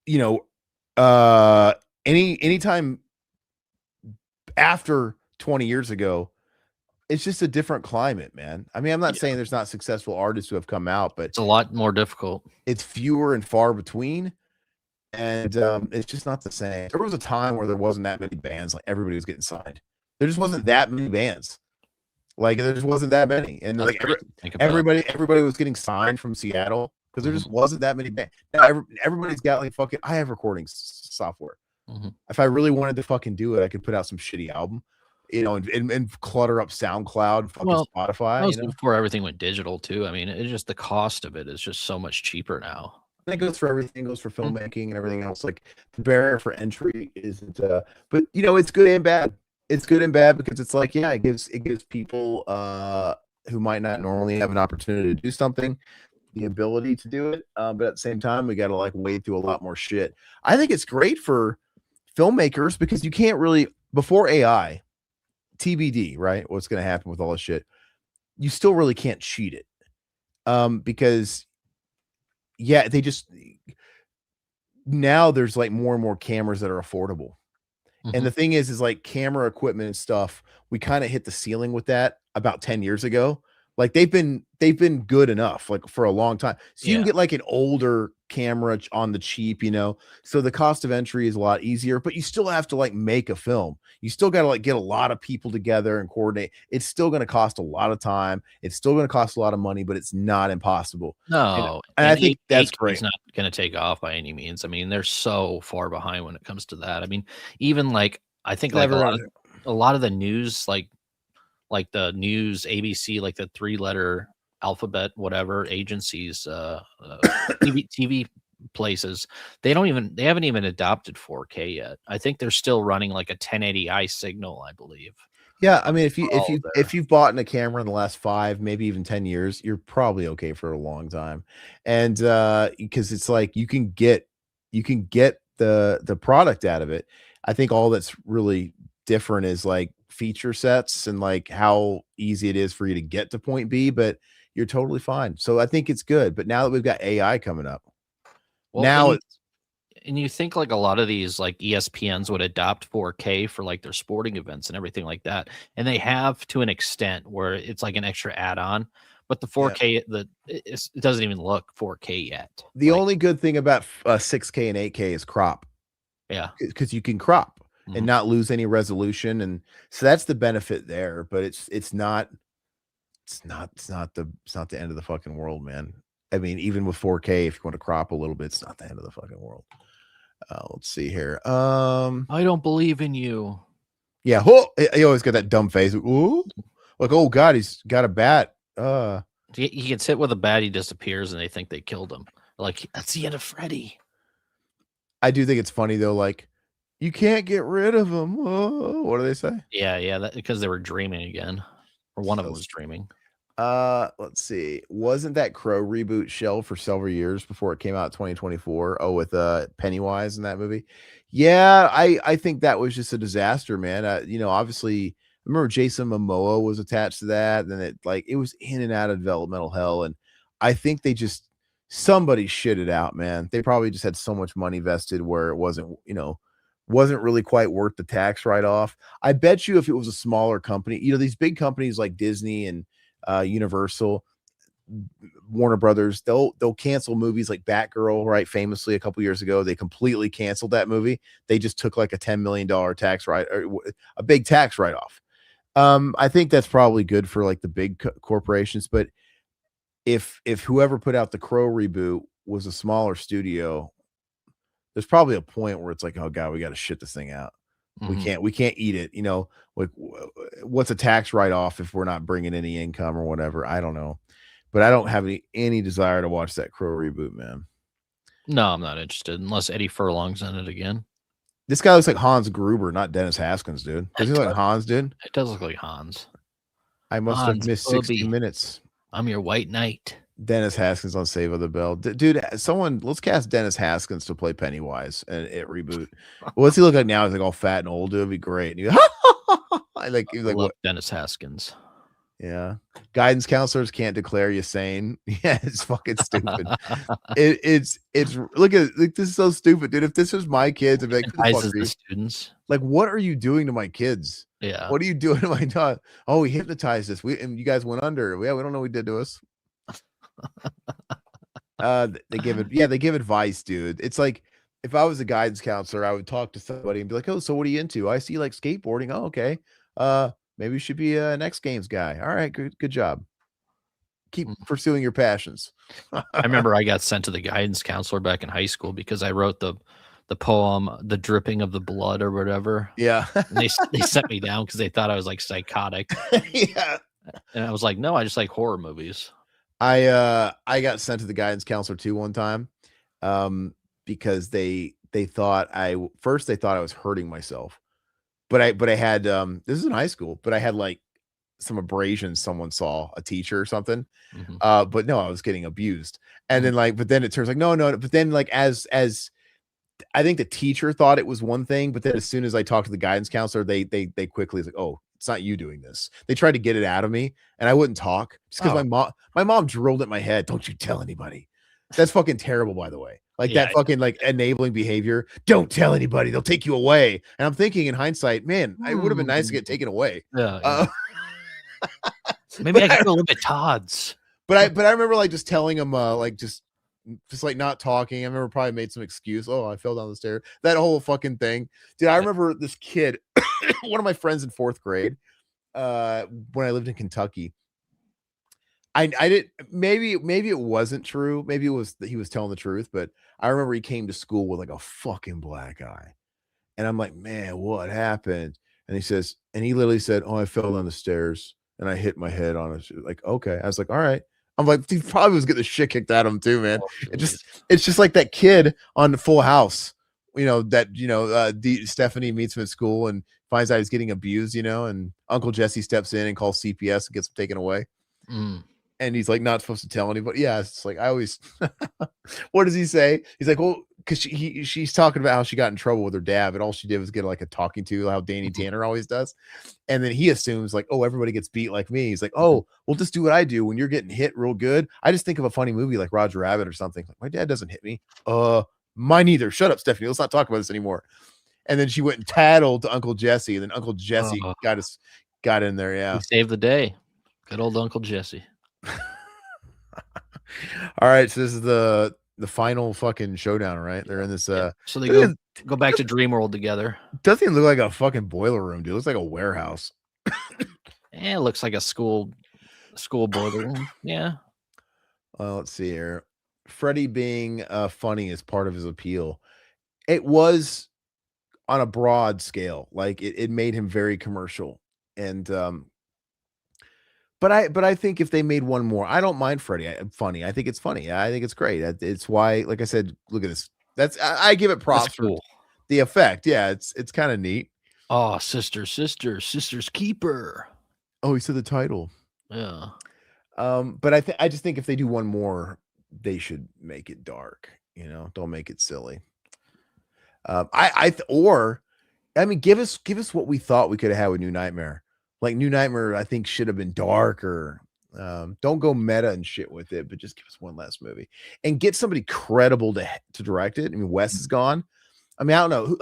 you know, anytime after 20 years ago, it's just a different climate, man. I mean, I'm not Yeah, saying there's not successful artists who have come out, but it's a lot more difficult. it's fewer and far between, and it's just not the same. There was a time where there wasn't that many bands, like everybody was getting signed. There just wasn't that many bands. Like there just wasn't that many, and That's like crazy to think about. everybody was getting signed from Seattle because there Mhm. just wasn't that many bands. Now everybody's got like fucking. I have recording software. Mhm. If I really wanted to fucking do it, I could put out some shitty album, you know, and clutter up SoundCloud, fucking Well, Spotify, you mostly know. before everything went digital too. I mean, it's just the cost of it is just so much cheaper now. That goes for everything, goes for Mm. filmmaking and everything else. Like the barrier for entry isn't but you know, it's good and bad. It's good and bad because it's like, yeah, it gives people who might not normally have an opportunity to do something the ability to do it. But at the same time, we gotta like wade through a lot more shit. I think it's great for filmmakers because you can't really before AI, TBD, right? What's gonna happen with all this shit, you still really can't cheat it. Because yeah, they just now there's like more and more cameras that are affordable. And the Mhm. thing is like camera equipment and stuff, we kind of hit the ceiling with that about 10 years ago. Like they've been good enough like for a long time. So you can Yeah. get like an older camera on the cheap, you know. So the cost of entry is a lot easier, but you still have to like make a film. You still got to like get a lot of people together and coordinate. It's still going to cost a lot of time. It's still going to cost a lot of money, but it's not impossible. No, And I and think that's 8K great. is not gonna take off by any means. I mean, they're so far behind when it comes to that. I mean, even like I think It's like never a lot of the news, like the news, ABC, like the 3-letter alphabet, whatever agencies, TV places, they haven't even adopted 4K yet. I think they're still running like a 1080i signal, I believe, Yeah, I mean, for all of if their. you've bought in a camera in the last 5, maybe even 10 years, you're probably okay for a long time. And because it's like you can get the product out of it. I think all that's really different is like feature sets and like how easy it is for you to get to point B, but you're totally fine. So I think it's good. But now that we've got AI coming up, Well, it now needs And you think like a lot of these like ESPNs would adopt 4K for like their sporting events and everything like that, and they have to an extent where it's like an extra add-on. But the Yeah. 4K, it doesn't even look 4K yet. The Like, only good thing about 6K and 8K is crop, yeah. because you can crop and Mhm. not lose any resolution, and so that's the benefit there. But it's not the end of the fucking world, man. I mean, even with 4K, if you want to crop a little bit, it's not the end of the fucking world. Let's see here. I don't believe in you. Yeah, he always got that dumb face. Ooh, like, oh god, he's got a bat. He gets hit with a bat, he disappears, and they think they killed him. Like, that's the end of Freddy. I do think it's funny though. Like, you can't get rid of him. Oh, what do they say? Yeah, because they were dreaming again, or one of them So was dreaming. let's see. Wasn't that Crow reboot shelved for several years before it came out 2024? Oh, with Pennywise in that movie. Yeah, I think that was just a disaster, man. Obviously, I remember Jason Momoa was attached to that, and it was in and out of developmental hell, and I think somebody shit it out, man. They probably just had so much money vested where it wasn't really quite worth the tax write-off. I bet you if it was a smaller company, these big companies like Disney and Universal, Warner Brothers, they'll cancel movies like Batgirl, right? Famously, a couple years ago, they completely canceled that movie. They just took like a $10 million tax a big tax write-off. I think that's probably good for like the big corporations, but if whoever put out the Crow reboot was a smaller studio, there's probably a point where it's like, oh god, we got to shit this thing out. Mhm. We can't eat it. Like what's a tax write off if we're not bringing any income or whatever? I don't know, but I don't have any desire to watch that Crow reboot, man. No, I'm not interested unless Eddie Furlong's in it again. This guy looks like Hans Gruber, not Dennis Haskins, dude. Does he look like Hans, dude? It does look like Hans. I must have Hans missed 60 Bubby, minutes. I'm your white knight. Dennis Haskins on Save of the Bell. Dude, let's cast Dennis Haskins to play Pennywise and it reboot. What's he look like now? He's like all fat and old. It would be great. And I I like love what? Dennis Haskins. Yeah. Guidance counselors can't declare you sane. Yeah, it's fucking stupid. It's look at this is so stupid, dude. If this was my kids, I'd be like, who the fuck Advises are the you? students. Like, what are you doing to my kids? Yeah. What are you doing to my dog? Oh, we hypnotized us. And you guys went under. Yeah, we don't know what we did to us. They give advice, dude. It's like if I was a guidance counselor, I would talk to somebody and be like, "Oh, so what are you into? I see like skateboarding. Oh, okay. Maybe you should be a next games guy. All right, good job. Keep Mm. pursuing your passions." I remember I got sent to the guidance counselor back in high school because I wrote the poem "The Dripping of the Blood" or whatever. Yeah. And they sent me down because they thought I was like psychotic. Yeah. And I was like, no, I just like horror movies. I got sent to the guidance counselor too one time. Because they thought I was hurting myself. But I had this is in high school, but I had like some abrasions someone saw, a teacher or something. Mhm. But no, I was getting abused. And Mhm. then but then it turns like no, but then like as I think the teacher thought it was one thing, but then as soon as I talked to the guidance counselor, they quickly was like, "Oh, it's not you doing this." They tried to get it out of me, and I wouldn't talk just because Oh, my mom drilled at my head, "Don't you tell anybody." That's fucking terrible, by the way. Like yeah. that fucking like enabling behavior. Don't tell anybody; they'll take you away. And I'm thinking in hindsight, man, it would have been nice to get taken away. Yeah. Maybe I But could go a little bit Todd's. I remember like just telling him like just like not talking. I remember probably made some excuse. Oh, I fell down the stairs. That whole fucking thing. Dude, I remember this kid, one of my friends in 4th grade, when I lived in Kentucky. I didn't maybe it wasn't true. Maybe it was that he was telling the truth, but I remember he came to school with like a fucking black eye. And I'm like, man, what happened? And he literally said, "Oh, I fell down the stairs and I hit my head on it." Like, okay. I was like, all right. I'm like, he probably was getting the shit kicked out of him too, man. Oh, It's just like that kid on the Full House, Stephanie meets him at school and finds out he's getting abused, and Uncle Jesse steps in and calls CPS and gets him taken away. Mm. And he's like not supposed to tell anybody. Yeah, it's like I always what does he say? He's like, well, because she's talking about how she got in trouble with her dad, but all she did was get like a talking to, how Danny Tanner always does. And then he assumes like, oh, everybody gets beat like me. He's like, oh, well, just do what I do when you're getting hit real good. I just think of a funny movie like Roger Rabbit or something. Like, my dad doesn't hit me. Mine either. Shut up, Stephanie. Let's not talk about this anymore. And then she went and tattled to Uncle Jesse, and then Uncle Jesse Oh, got in there. he Yeah. saved the day. Good old Uncle Jesse. All right, so this is the final fucking showdown, right? They're in this So they doesn't go back to Dream World together. doesn't even look like a fucking boiler room, dude. It looks like a warehouse. It looks like a school boiler room. Yeah. Well, let's see here. Freddy being funny is part of his appeal. It was on a broad scale. Like it made him very commercial. And but I think if they made one more, I don't mind Freddy. Funny. I think it's funny. I think it's great. It's why, like I said, look at this. I give it props. That's cool. For the effect. Yeah, it's kind of neat. Oh, sister's keeper. Oh, he said the title. Yeah. But I just think if they do one more, they should make it dark. You know, don't make it silly. I mean, give us what we thought we could have had with New Nightmare. Like New Nightmare, I think should have been darker. Don't go meta and shit with it, but just give us one last movie and get somebody credible to direct it. I mean, Wes is gone. I mean, I don't know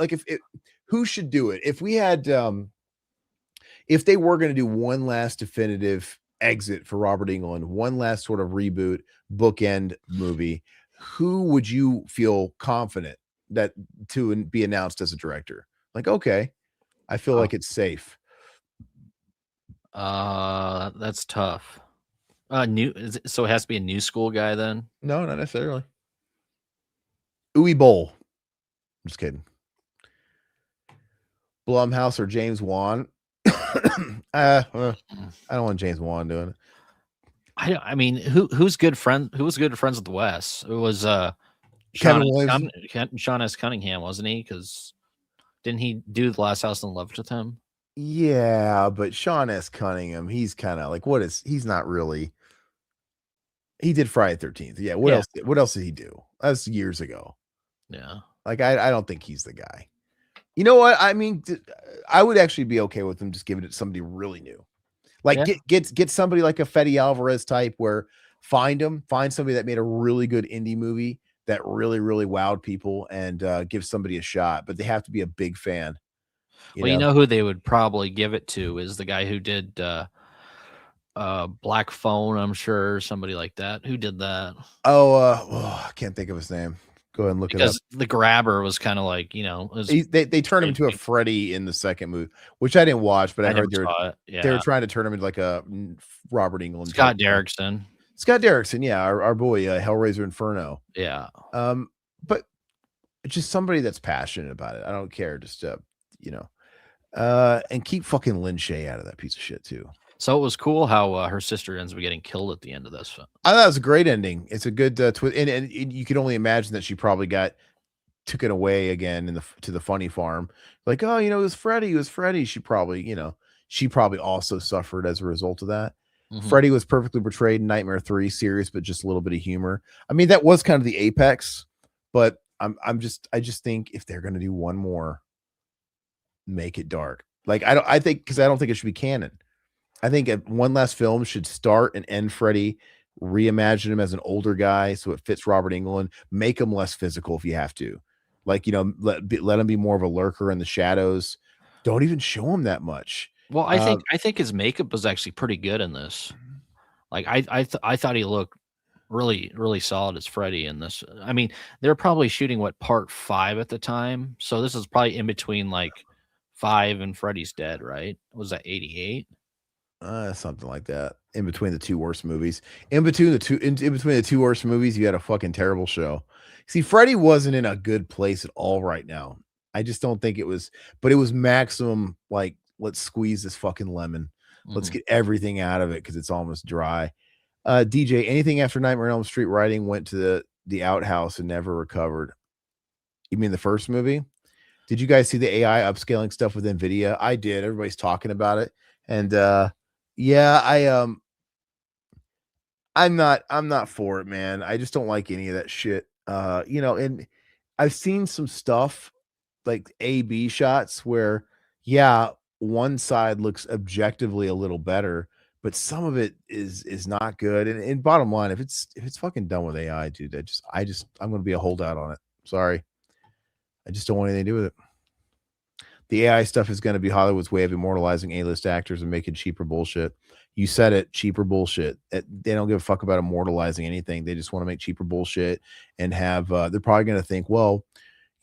who should do it. If we had, if they were going to do one last definitive exit for Robert Englund, one last sort of reboot bookend movie, who would you feel confident that to be announced as a director? Like, okay, I feel like it's safe. That's tough. So it has to be a new school guy then? No, not necessarily. Uwe Boll. I'm just kidding. Blumhouse or James Wan. I don't want James Wan doing it. I mean, who was good friends with Wes? It was Kevin Williams. Sean S. Cunningham, wasn't he? Because didn't he do The Last House on the Left with him? Yeah, but Sean S. Cunningham, he's kind of like, he's not really. He did Friday the 13th. Yeah. What else did he do? That's years ago. Yeah. Like, I don't think he's the guy. You know what? I mean, I would actually be okay with them just giving it to somebody really new. Like get somebody like a Freddy Alvarez type where find somebody that made a really good indie movie that really, really wowed people and give somebody a shot, but they have to be a big fan. You know who they would probably give it to is the guy who did Black Phone, I'm sure, somebody like that. Who did that? I can't think of his name. Go ahead and look it up. The grabber was kind of like, they turned him into a Freddy in the second movie, which I didn't watch, but I heard they were trying to turn him into like a Robert Englund. Scott Derrickson, yeah, our boy, Hellraiser Inferno. Yeah. But just somebody that's passionate about it. I don't care, just and keep fucking Lin Shaye out of that piece of shit too. So it was cool how her sister ends up getting killed at the end of this film. I thought it was a great ending. It's a good twist, and you could only imagine that she probably took it away again to the funny farm. Like, oh, it was Freddy. It was Freddy. She probably also suffered as a result of that. Mm-hmm. Freddy was perfectly portrayed in Nightmare 3, serious but just a little bit of humor. I mean, that was kind of the apex, but I just think if they're gonna do one more, make it dark. Like I don't think it should be canon. I think one last film should start and end Freddy, reimagine him as an older guy so it fits Robert Englund, make him less physical if you have to. Like, let him be more of a lurker in the shadows. Don't even show him that much. Well, I think his makeup was actually pretty good in this. Like I thought he looked really, really solid as Freddy in this. I mean, they're probably shooting part 5 at the time. So this is probably in between like 5 and Freddy's Dead, right? Was that 88? Something like that. In between the two worst movies. In between the two worst movies, you had a fucking terrible show. See, Freddy wasn't in a good place at all right now. I just don't think it was, but it was maximum like, let's squeeze this fucking lemon. Let's get everything out of it because it's almost dry. DJ, anything after Nightmare on Elm Street writing went to the outhouse and never recovered. You mean the first movie? Did you guys see the AI upscaling stuff with NVIDIA? I did. Everybody's talking about it. And yeah, I'm not for it, man. I just don't like any of that shit. And I've seen some stuff like A/B shots where, yeah, one side looks objectively a little better, but some of it is not good. And bottom line, if it's fucking done with AI, dude, I'm gonna be a holdout on it. Sorry. I just don't want anything to do with it. The AI stuff is going to be Hollywood's way of immortalizing A-list actors and making cheaper bullshit. You said it, cheaper bullshit. They don't give a fuck about immortalizing anything. They just want to make cheaper bullshit and have. They're probably going to think, well,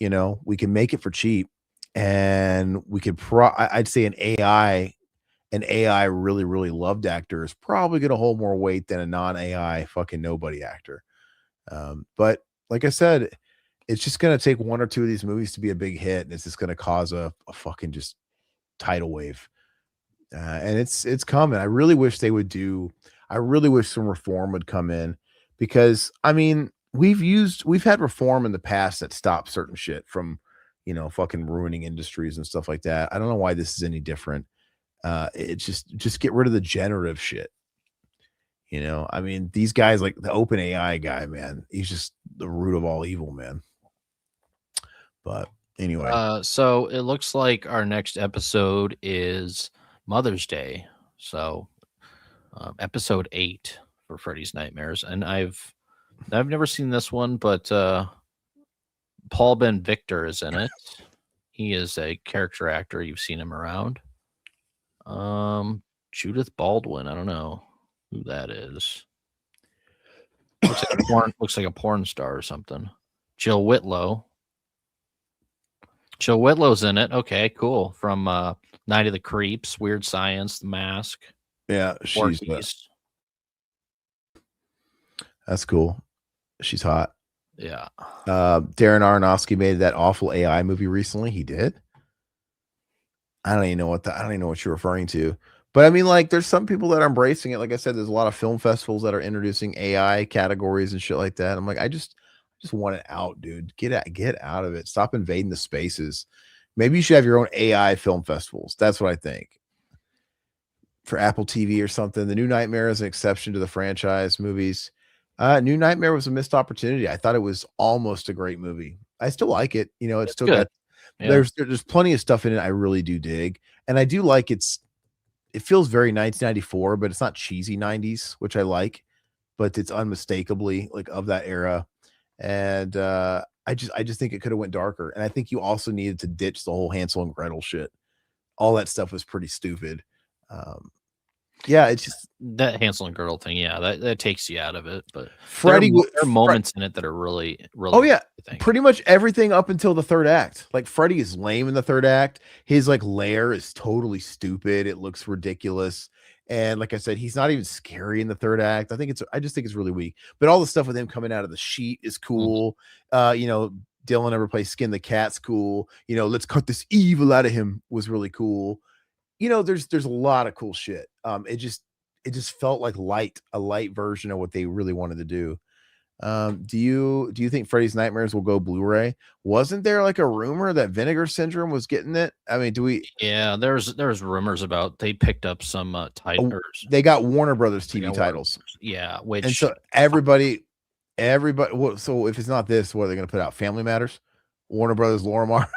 we can make it for cheap, and we could. I'd say an AI really really loved actor is probably going to hold more weight than a non-AI fucking nobody actor. But like I said, it's just going to take one or two of these movies to be a big hit, and it's just going to cause a fucking just tidal wave. And it's coming. I really wish they would do. I really wish some reform would come in, because I mean we've had reform in the past that stopped certain shit from fucking ruining industries and stuff like that. I don't know why this is any different. It's just get rid of the generative shit. I mean, these guys like the open AI guy, man, he's just the root of all evil, man. But anyway, so it looks like our next episode is Mother's Day. So episode 8 for Freddy's Nightmares, and I've never seen this one, but Paul Ben Victor is in it. He is a character actor. You've seen him around. Judith Baldwin. I don't know who that is. Looks like a porn star or something. Jill Whitlow. Jill Whitlow's in it. Okay, cool. From Night of the Creeps, Weird Science, The Mask. Yeah, that's cool. She's hot. Yeah. Darren Aronofsky made that awful AI movie recently. He did. I don't even know what you're referring to. But I mean, like, there's some people that are embracing it. Like I said, there's a lot of film festivals that are introducing AI categories and shit like that. I'm like, I just want it out, dude. Get out of it. Stop invading the spaces. Maybe you should have your own AI film festivals. That's what I think. For Apple TV or something. The New Nightmare is an exception to the franchise movies. New Nightmare was a missed opportunity. I thought it was almost a great movie. I still like it. It's still good. There's plenty of stuff in it I really do dig. And I do like it feels very 1994, but it's not cheesy 90s, which I like, but it's unmistakably like of that era. And I just think it could have went darker. And I think you also needed to ditch the whole Hansel and Gretel shit. All that stuff was pretty stupid. Yeah, it's just that Hansel and Gretel thing. Yeah, that takes you out of it. But Freddy, there are moments in it that are really, really. Oh yeah, pretty much everything up until the third act. Like Freddy is lame in the third act. His like lair is totally stupid. It looks ridiculous. And like I said, he's not even scary in the third act. I just think it's really weak. But all the stuff with him coming out of the sheet is cool. Dylan ever plays Skin the Cat's cool. Let's cut this evil out of him was really cool. There's a lot of cool shit. It just felt like a light version of what they really wanted to do. Do you think Freddy's Nightmares will go Blu-ray? Wasn't there like a rumor that Vinegar Syndrome was getting it? I mean, Yeah, there's rumors about they picked up some titles. They got Warner Brothers TV titles. Yeah, and so everybody. So if it's not this, what are they going to put out? Family Matters, Warner Brothers, Lorimar.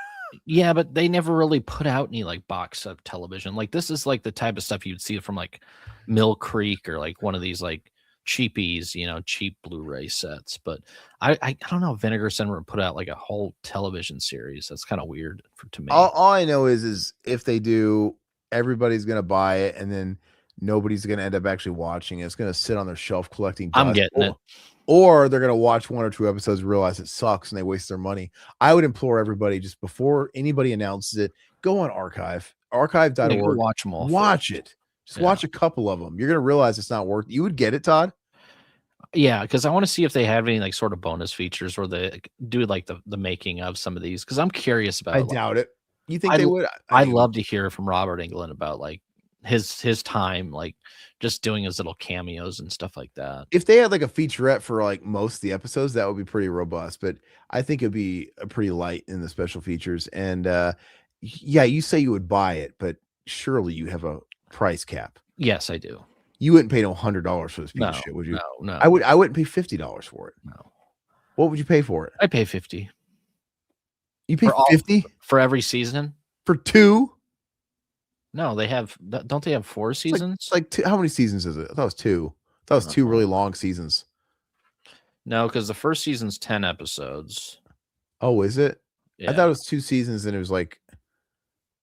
Yeah, but they never really put out any like box of television. Like this is like the type of stuff you'd see from like Mill Creek or like one of these like cheapies, cheap Blu-ray sets. But I don't know if Vinegar Syndrome put out like a whole television series. That's kind of weird to me. All I know is if they do, everybody's gonna buy it, and then nobody's gonna end up actually watching it. It's gonna sit on their shelf collecting dust. I'm getting it. Or they're going to watch 1 or 2 episodes and realize it sucks and they waste their money. I would implore everybody, just before anybody announces it, go on archive.org. Watch them all. Watch it. Just watch a couple of them. You're going to realize it's not worth it. You would get it, Todd? Yeah, because I want to see if they have any like sort of bonus features where they do like the making of some of these. Because I'm curious about I doubt it. You think they would? I'd love to hear from Robert Englund about like his time, like just doing his little cameos and stuff like that. If they had like a featurette for like most of the episodes, that would be pretty robust, but I think it'd be pretty light in the special features. And yeah, you say you would buy it, but surely you have a price cap. Yes, I do. You wouldn't pay no $100 for this piece of shit, would you? No. I wouldn't pay $50 for it. No. What would you pay for it? I pay $50. You pay $50 for every season? For 2? No, don't they have 4 seasons? It's like two, how many seasons is it? I thought it was 2. I thought it was 2 really long seasons. No, because the first season's 10 episodes. Oh, is it? I thought Yeah. it was 2 seasons and it was like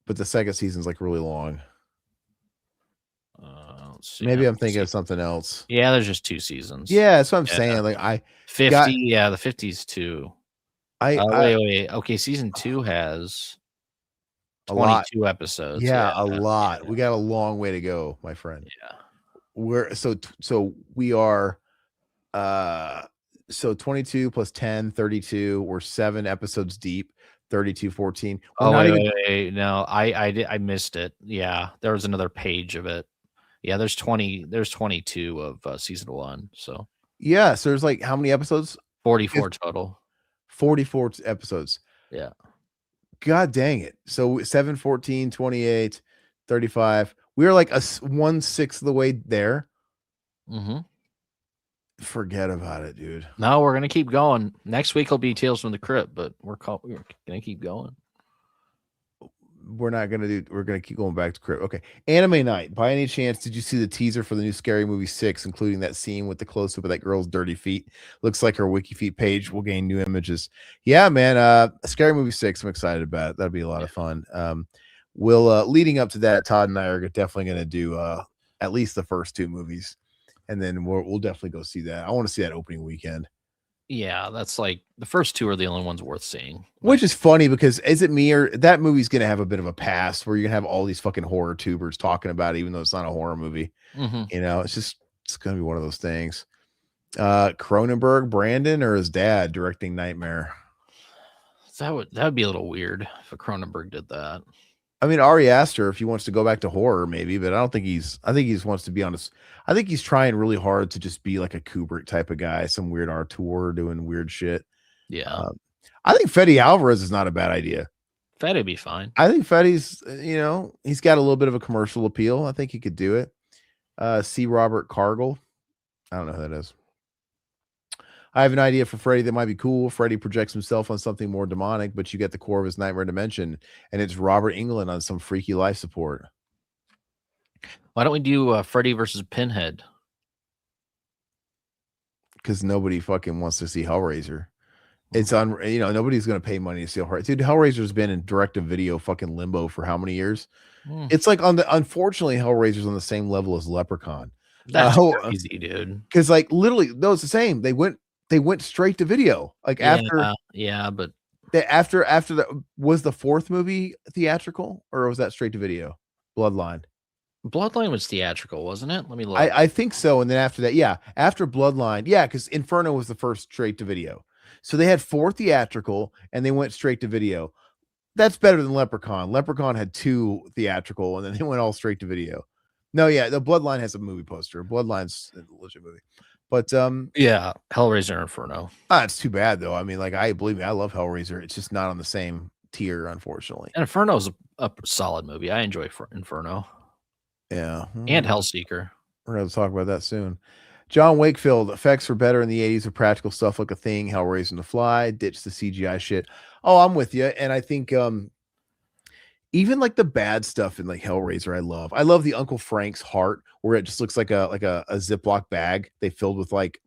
but the second season's like really long. Let's see. Maybe I'm thinking of something else. Yeah, there's just 2 seasons. Yeah, that's what I'm Yeah. saying. Like I 50, got yeah, the 50's 2. I Wait. Okay, season 2 has a lot. 22 episodes. Yeah, Yeah. a lot. Yeah. We got a long way to go, my friend. Yeah. We're so we are uh so 22 plus 10, 32. We're 7 episodes deep, 32, 14. We're Oh, not even wait. No, I missed it. Yeah, there was another page of it. Yeah, there's 22 of, season 1, so yeah, so there's like how many episodes? 44 total. 44 episodes. Yeah. God dang it. So 7, 14, 28, 35. We are like 1/6 of the way there. Mhm. Forget about it, dude. No, we're gonna keep going. Next week will be Tales from the Crypt, but we're gonna keep going. We're gonna keep going back to crypt. Okay. Anime night. By any chance, did you see the teaser for the new Scary Movie 6, including that scene with the close-up of that girl's dirty feet? Looks like her wiki feet page will gain new images. Yeah, man. Scary Movie 6, I'm excited about it. That'll be a lot of fun. We'll leading up to that, Todd and I are definitely gonna do at least the first 2 movies, and then we'll definitely go see that. I want to see that opening weekend. Yeah, that's like the first 2 are the only ones worth seeing. Which is funny because is it me or that movie's gonna have a bit of a past where you're gonna have all these fucking horror tubers talking about it, even though it's not a horror movie. Mhm. You know, it's gonna be one of those things. Cronenberg, Brandon, or his dad directing Nightmare. That would be a little weird if a Cronenberg did that. I mean, Ari Aster, if he wants to go back to horror, maybe, but I don't think I think he just wants to be honest. I think he's trying really hard to just be like a Kubrick type of guy, some weird auteur doing weird shit. Yeah. I think Freddy Alvarez is not a bad idea. That'd be fine. I think Freddy's, he's got a little bit of a commercial appeal. I think he could do it. C. Robert Cargill. I don't know who that is. I have an idea for Freddy that might be cool. Freddy projects himself on something more demonic, but you get the core of his nightmare dimension, and it's Robert Englund on some freaky life support. Why don't we do Freddy versus Pinhead? Because nobody fucking wants to see Hellraiser. It's on, nobody's going to pay money to see Hellraiser. Dude, Hellraiser's been in direct-to-video fucking limbo for how many years? It's like unfortunately, Hellraiser's on the same level as Leprechaun. That's crazy, dude. Because like literally, no, it's the same. They went straight to video. Like after was the 4th movie theatrical or was that straight to video? Bloodline. Bloodline was theatrical, wasn't it? Let me look. I think so. And then after that, yeah, after Bloodline, yeah, because Inferno was the first straight to video. So they had 4 theatrical and they went straight to video. That's better than Leprechaun. Leprechaun had 2 theatrical and then they went all straight to video. No, yeah, the Bloodline has a movie poster. Bloodline's a legit movie. But yeah, Hellraiser Inferno. It's too bad though. I mean, like believe me, I love Hellraiser. It's just not on the same tier, unfortunately. And Inferno's a solid movie. I enjoy Inferno. Yeah. And Hellseeker. We're going to talk about that soon. John Wakefield, effects were better in the 80s with practical stuff like a thing, Hellraiser and the Fly, ditch the CGI shit. Oh, I'm with you. And I think even like the bad stuff in like Hellraiser, I love the Uncle Frank's heart where it just looks like a Ziploc bag they filled with like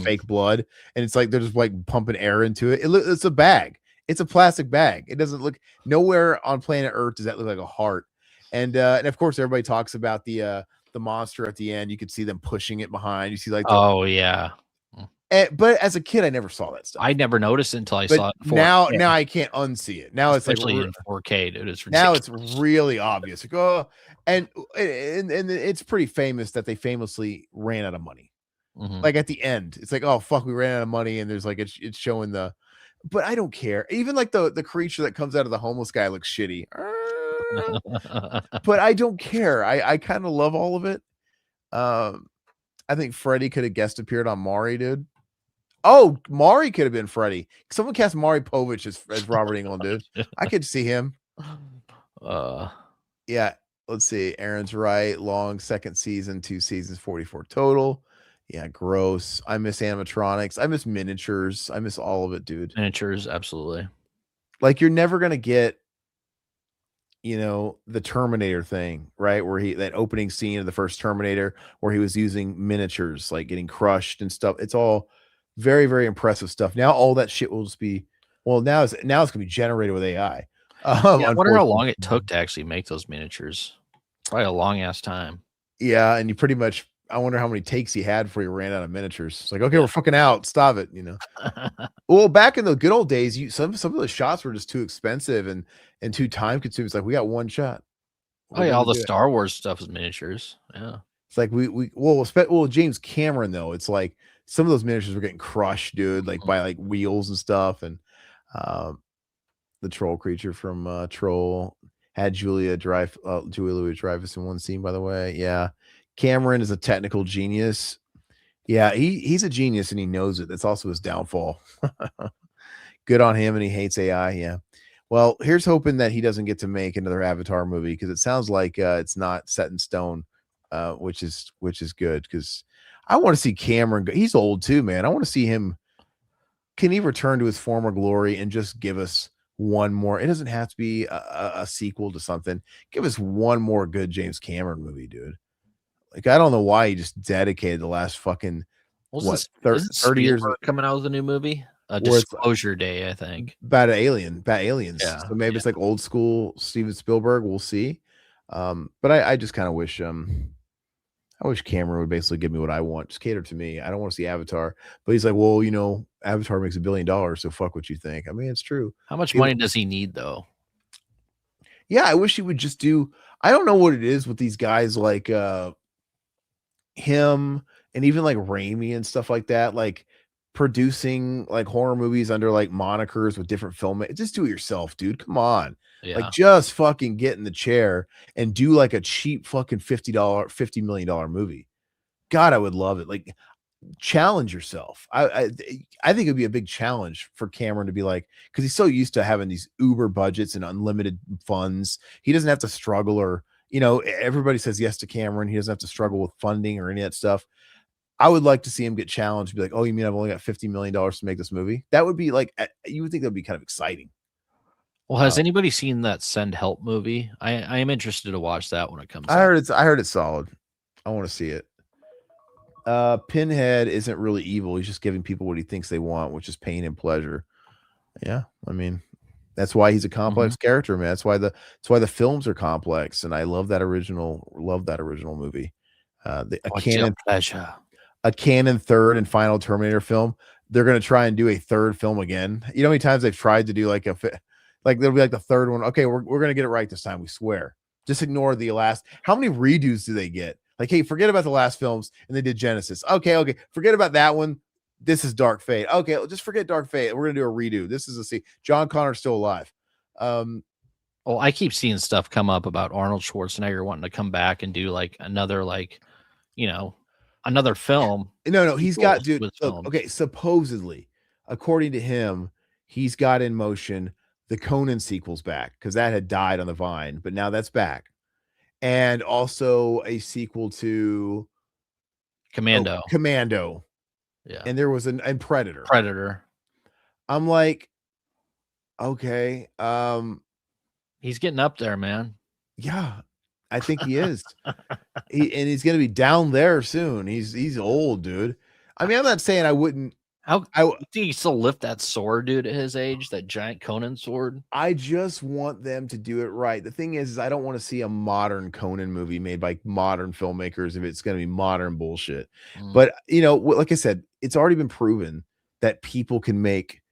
fake blood. And it's like they're just like pumping air into it. It's a bag. It's a plastic bag. It doesn't look nowhere on planet Earth does that look like a heart. And of course, everybody talks about the monster at the end. You could see them pushing it behind. You see like, yeah. But as a kid, I never saw that stuff. I never noticed it until I saw it. Now I can't unsee it. Now especially it's like in 4K, dude. It's ridiculous. Now it's really obvious. Like, and it's pretty famous that they famously ran out of money. Like at the end, it's like, oh fuck, we ran out of money, and there's like it's showing the. But I don't care. Even like the creature that comes out of the homeless guy looks shitty. But I don't care. I kind of love all of it. I think Freddy could have guest appeared on Maury, dude. Oh, Maury could have been Freddy. Someone cast Maury Povich as Robert Englund, dude. I could see him. Yeah. Let's see. Aaron's right. Long 2nd season, 2 seasons, 44 total. Yeah, gross. I miss animatronics. I miss miniatures. I miss all of it, dude. Miniatures, absolutely. Like you're never gonna get, the Terminator thing, right? Where that opening scene of the first Terminator, where he was using miniatures, like getting crushed and stuff. It's all very, very impressive stuff. Now all that shit will just be Well, now it's gonna be generated with AI. Yeah, I wonder how Unfortunately. long it took to actually make those miniatures. Probably a long ass time. Yeah, and you pretty much I wonder how many takes he had before he ran out of miniatures. It's like, okay, Yeah. we're fucking out. Stop it, you know. Well, back in the good old days, some of the shots were just too expensive and too time consuming. It's like we got one shot. Oh We're yeah, all gonna the do it. Star Wars stuff is miniatures. Yeah. It's like James Cameron though. It's like some of those miniatures were getting crushed, dude, like Mhm. by like wheels and stuff. And um, the troll creature from Troll had Julia Louis-Dreyfus in one scene, by the way. Yeah, Cameron is a technical genius. Yeah, he's a genius and he knows it. That's also his downfall. Good on him, and he hates AI. Yeah. Well, here's hoping that he doesn't get to make another Avatar movie because it sounds like it's not set in stone, which is good because I want to see Cameron. He's old too, man. I want to see him. Can he return to his former glory and just give us one more? It doesn't have to be a sequel to something. Give us one more good James Cameron movie, dude. Like I don't know why he just dedicated the last fucking what Isn't 30 years Spielberg coming out with a new movie? A where it's Disclosure Day, I think. Bad aliens. Yeah. So maybe Yeah. it's like old school Steven Spielberg. We'll see. But I just kind of wish I wish Cameron would basically give me what I want. Just cater to me. I don't want to see Avatar. But he's like, well, Avatar makes $1 billion, so fuck what you think. I mean, it's true. How much People, money does he need though? yeah, I wish he would just do. I don't know what it is with these guys like him and even like Raimi and stuff like that, like producing like horror movies under like monikers with different film. Just do it yourself, dude. Come on. Like Yeah. just fucking get in the chair and do like a cheap fucking $50 million movie. God, I would love it. Like challenge yourself. I think it'd be a big challenge for Cameron to be like, because he's so used to having these uber budgets and unlimited funds. He doesn't have to struggle or everybody says yes to Cameron. He doesn't have to struggle with funding or any of that stuff. I would like to see him get challenged, be like, oh, you mean I've only got $50 million to make this movie? That would be like, you would think that would be kind of exciting. Well, has anybody seen that Send Help movie? I am interested to watch that when it comes out. I heard it's solid. I want to see it. Pinhead isn't really evil. He's just giving people what he thinks they want, which is pain and pleasure. Yeah, I mean, that's why he's a complex character, man. That's why the films are complex, and I love that original movie. What's your pleasure? A canon third and final Terminator film. They're gonna try and do a third film again. You know how many times they've tried to do like there'll be like the third one. Okay, we're gonna get it right this time. We swear. Just ignore the last. How many redos do they get? Like, hey, forget about the last films, and they did Genesis. Okay, forget about that one. This is Dark Fate. Okay, just forget Dark Fate. We're gonna do a redo. This is John Connor's still alive. Well, I keep seeing stuff come up about Arnold Schwarzenegger wanting to come back and do like another another film. No, he's got dude. With Look, films. okay, supposedly, according to him, he's got in motion the Conan sequels back because that had died on the vine, but now that's back, and also a sequel to Commando. Yeah. And there was and Predator. I'm like, okay, he's getting up there, man. yeah, I think he is. He's gonna be down there soon. He's old, dude. I mean, I'm not saying I wouldn't. Do you still lift that sword, dude, at his age? That giant Conan sword? I just want them to do it right. The thing is I don't want to see a modern Conan movie made by modern filmmakers if it's going to be modern bullshit. But, like I said, it's already been proven that people can make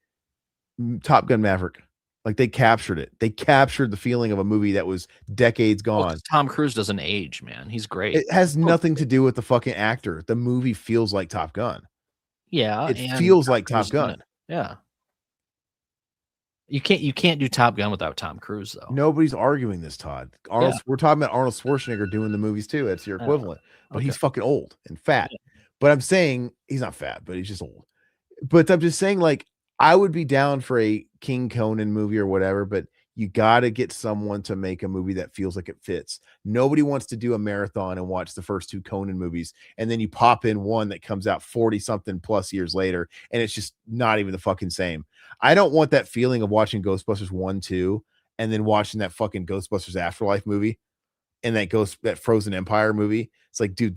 Top Gun Maverick. Like they captured it. They captured the feeling of a movie that was decades gone. Well, Tom Cruise doesn't age, man. He's great. It has nothing to do with the fucking actor. The movie feels like Top Gun. Yeah, it feels like Top Gun. Yeah. You can't do Top Gun without Tom Cruise, though. Nobody's arguing this, Todd. We're talking about Arnold Schwarzenegger doing the movies too. That's your equivalent. But he's fucking old and fat. But I'm saying he's not fat, but he's just old. But I'm just saying, like, I would be down for a King Conan movie or whatever, but you got to get someone to make a movie that feels like it fits. Nobody wants to do a marathon and watch the first two Conan movies, and then you pop in one that comes out 40-something plus years later, and it's just not even the fucking same. I don't want that feeling of watching Ghostbusters 1, 2, and then watching that fucking Ghostbusters Afterlife movie and that Frozen Empire movie. It's like, dude,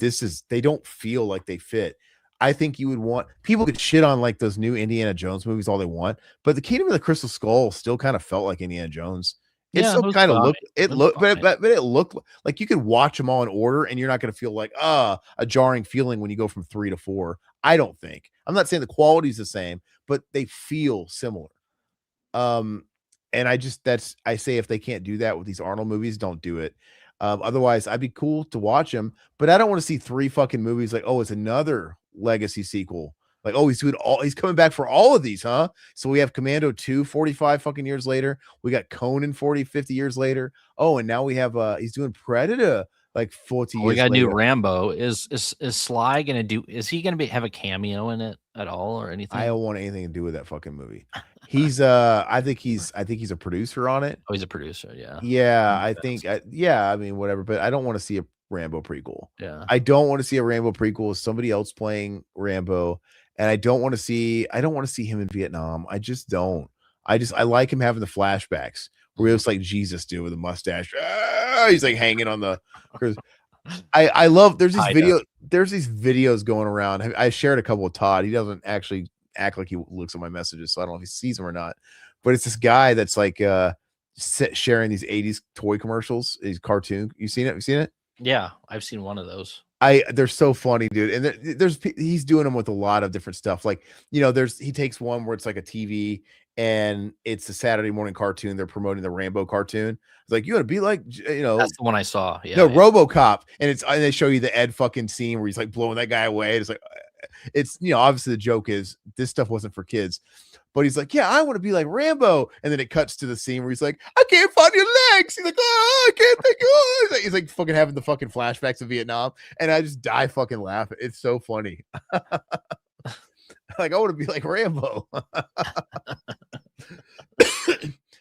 they don't feel like they fit. I think you would want people could shit on like those new Indiana Jones movies all they want, but the Kingdom of the Crystal Skull still kind of felt like Indiana Jones. It Yeah, it still was kind of fine. looked It it was looked fine. but it looked like you could watch them all in order and you're not going to feel like a jarring feeling when you go from 3 to 4. I don't think. I'm not saying the quality's the same, but they feel similar. Um, and I say if they can't do that with these Arnold movies, don't do it. Otherwise, I'd be cool to watch them, but I don't want to see 3 fucking movies like, oh, it's another legacy sequel. Like, oh, he's coming back for all of these, huh? So we have Commando 2 45 fucking years later. We got Conan 40, 50 years later. Oh, and now we have he's doing Predator like 40 We years got a new later. Rambo. Is Sly gonna do? Is he gonna have a cameo in it at all or anything? I don't want anything to do with that fucking movie. He's I think he's a producer on it. Oh, he's a producer. Yeah. Yeah, Makes I sense. think yeah, I mean, whatever, but I don't wanna see a Rambo prequel. Yeah. I don't wanna see a Rambo prequel with somebody else playing Rambo, and I don't wanna see him in Vietnam. I just don't. I like him having the flashbacks where he looks like Jesus dude with a mustache. He's like hanging on the 'cause I love there's these videos going around. I shared a couple with Todd. He doesn't actually act like he looks at my messages, so I don't know if he sees them or not. But it's this guy that's like sharing these 80s toy commercials, these cartoon. You seen it? You seen it? Yeah, I've seen one of those. They're so funny, dude. And he's doing them with a lot of different stuff. Like, he takes one where it's like a TV and it's a Saturday morning cartoon. They're promoting the Rambo cartoon. It's like, you want to be like, That's the one I saw. Yeah. no, Yeah. RoboCop. And they show you the Ed fucking scene where he's like blowing that guy away. It's like, obviously the joke is this stuff wasn't for kids. But he's like, yeah, I want to be like Rambo. And then it cuts to the scene where he's like, I can't find your legs. He's like, oh, I can't think. Oh. He's like fucking having the fucking flashbacks of Vietnam. And I just die fucking laughing. It's so funny. Like, I want to be like Rambo.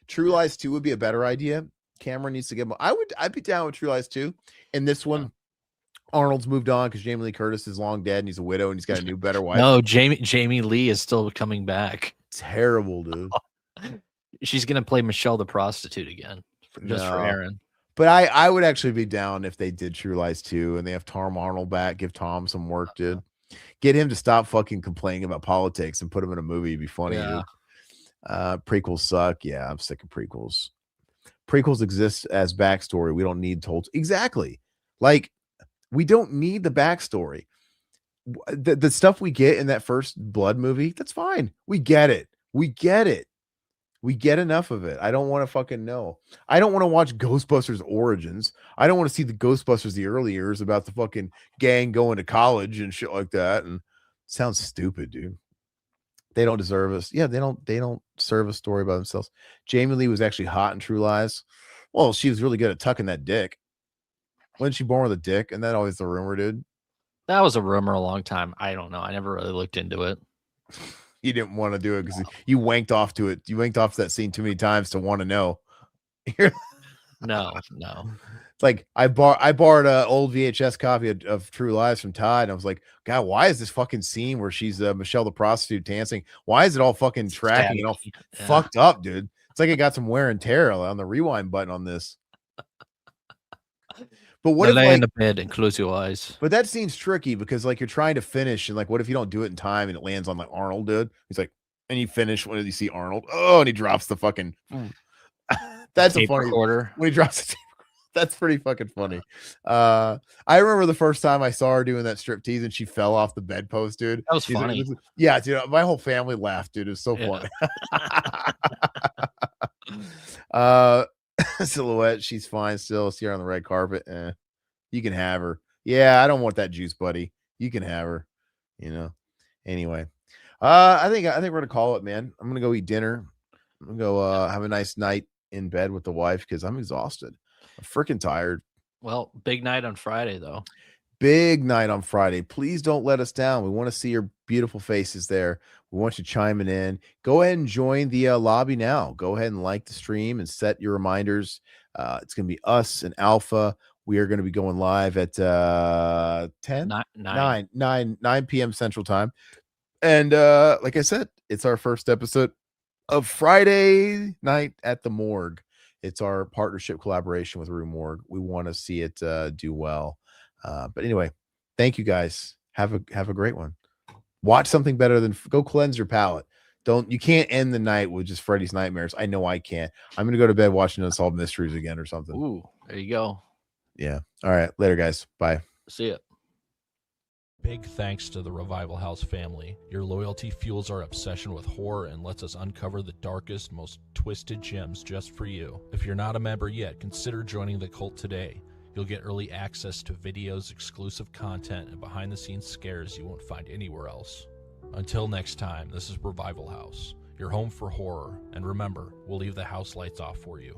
True Lies 2 would be a better idea. Cameron needs to get I'd be down with True Lies 2. And this one, Arnold's moved on because Jamie Lee Curtis is long dead and he's a widow and he's got a new, better wife. No, Jamie Lee is still coming back. Terrible, dude. She's gonna play Michelle the prostitute again, just for Aaron. But I would actually be down if they did True Lies 2 and they have Tom Arnold back. Give Tom some work, dude. Get him to stop fucking complaining about politics and put him in a movie. It'd be funny, dude. Prequels suck. Yeah, I'm sick of prequels. Prequels exist as backstory. We don't need told. Exactly. Like, we don't need the backstory. The stuff we get in that first Blood movie, that's fine. We get it. We get enough of it. I don't want to fucking know. I don't want to watch Ghostbusters Origins. I don't want to see the Ghostbusters the early years about the fucking gang going to college and shit like that. And sounds stupid, dude. They don't deserve us. Yeah, they don't serve a story by themselves. Jamie Lee was actually hot in True Lies. Well, she was really good at tucking that dick. Wasn't she born with a dick? And that always the rumor, dude. That was a rumor a long time. I don't know. I never really looked into it. You didn't want to do it because you wanked off to it. You wanked off to that scene too many times to want to know. No. It's like I borrowed an old VHS copy of True Lies from Todd, and I was like, God, why is this fucking scene where she's Michelle the prostitute dancing? Why is it all fucking tracking and all fucked up, dude? It's like it got some wear and tear on the rewind button on this. But what if lay in the bed and close your eyes? But that scene's tricky because like you're trying to finish and like what if you don't do it in time and it lands on like Arnold, dude? He's like, and you finish when you see Arnold. Oh, and he drops the fucking that's a funny recorder when he drops the tape. That's pretty fucking funny. I remember the first time I saw her doing that striptease and she fell off the bedpost, dude. That was funny. Like, yeah, dude. My whole family laughed, dude. It was so funny. Silhouette, she's fine still. See her on the red carpet. You can have her. Yeah, I don't want that juice, buddy. You can have her. Anyway, I think we're gonna call it, man. I'm gonna go eat dinner. I'm gonna go have a nice night in bed with the wife because I'm exhausted. I'm freaking tired. Well, big night on Friday, though. Big night on Friday. Please don't let us down. We want to see your beautiful faces there. We want you chiming in. Go ahead and join the lobby now. Go ahead and like the stream and set your reminders. It's going to be us and Alpha. We are going to be going live at 9 p.m. Central Time. And like I said, it's our first episode of Friday Night at the Morgue. It's our partnership collaboration with Rue Morgue. We want to see it do well. But anyway, thank you guys. Have a great one. Watch something better than go cleanse your palate. You can't end the night with just Freddy's Nightmares. I know I can't. I'm gonna go to bed watching Unsolved Mysteries again or something. Ooh, there you go. Yeah. All right. Later, guys. Bye. See ya. Big thanks to the Revival House family. Your loyalty fuels our obsession with horror and lets us uncover the darkest, most twisted gems just for you. If you're not a member yet, consider joining the cult today. You'll get early access to videos, exclusive content, and behind-the-scenes scares you won't find anywhere else. Until next time, this is Revival House, your home for horror, and remember, we'll leave the house lights off for you.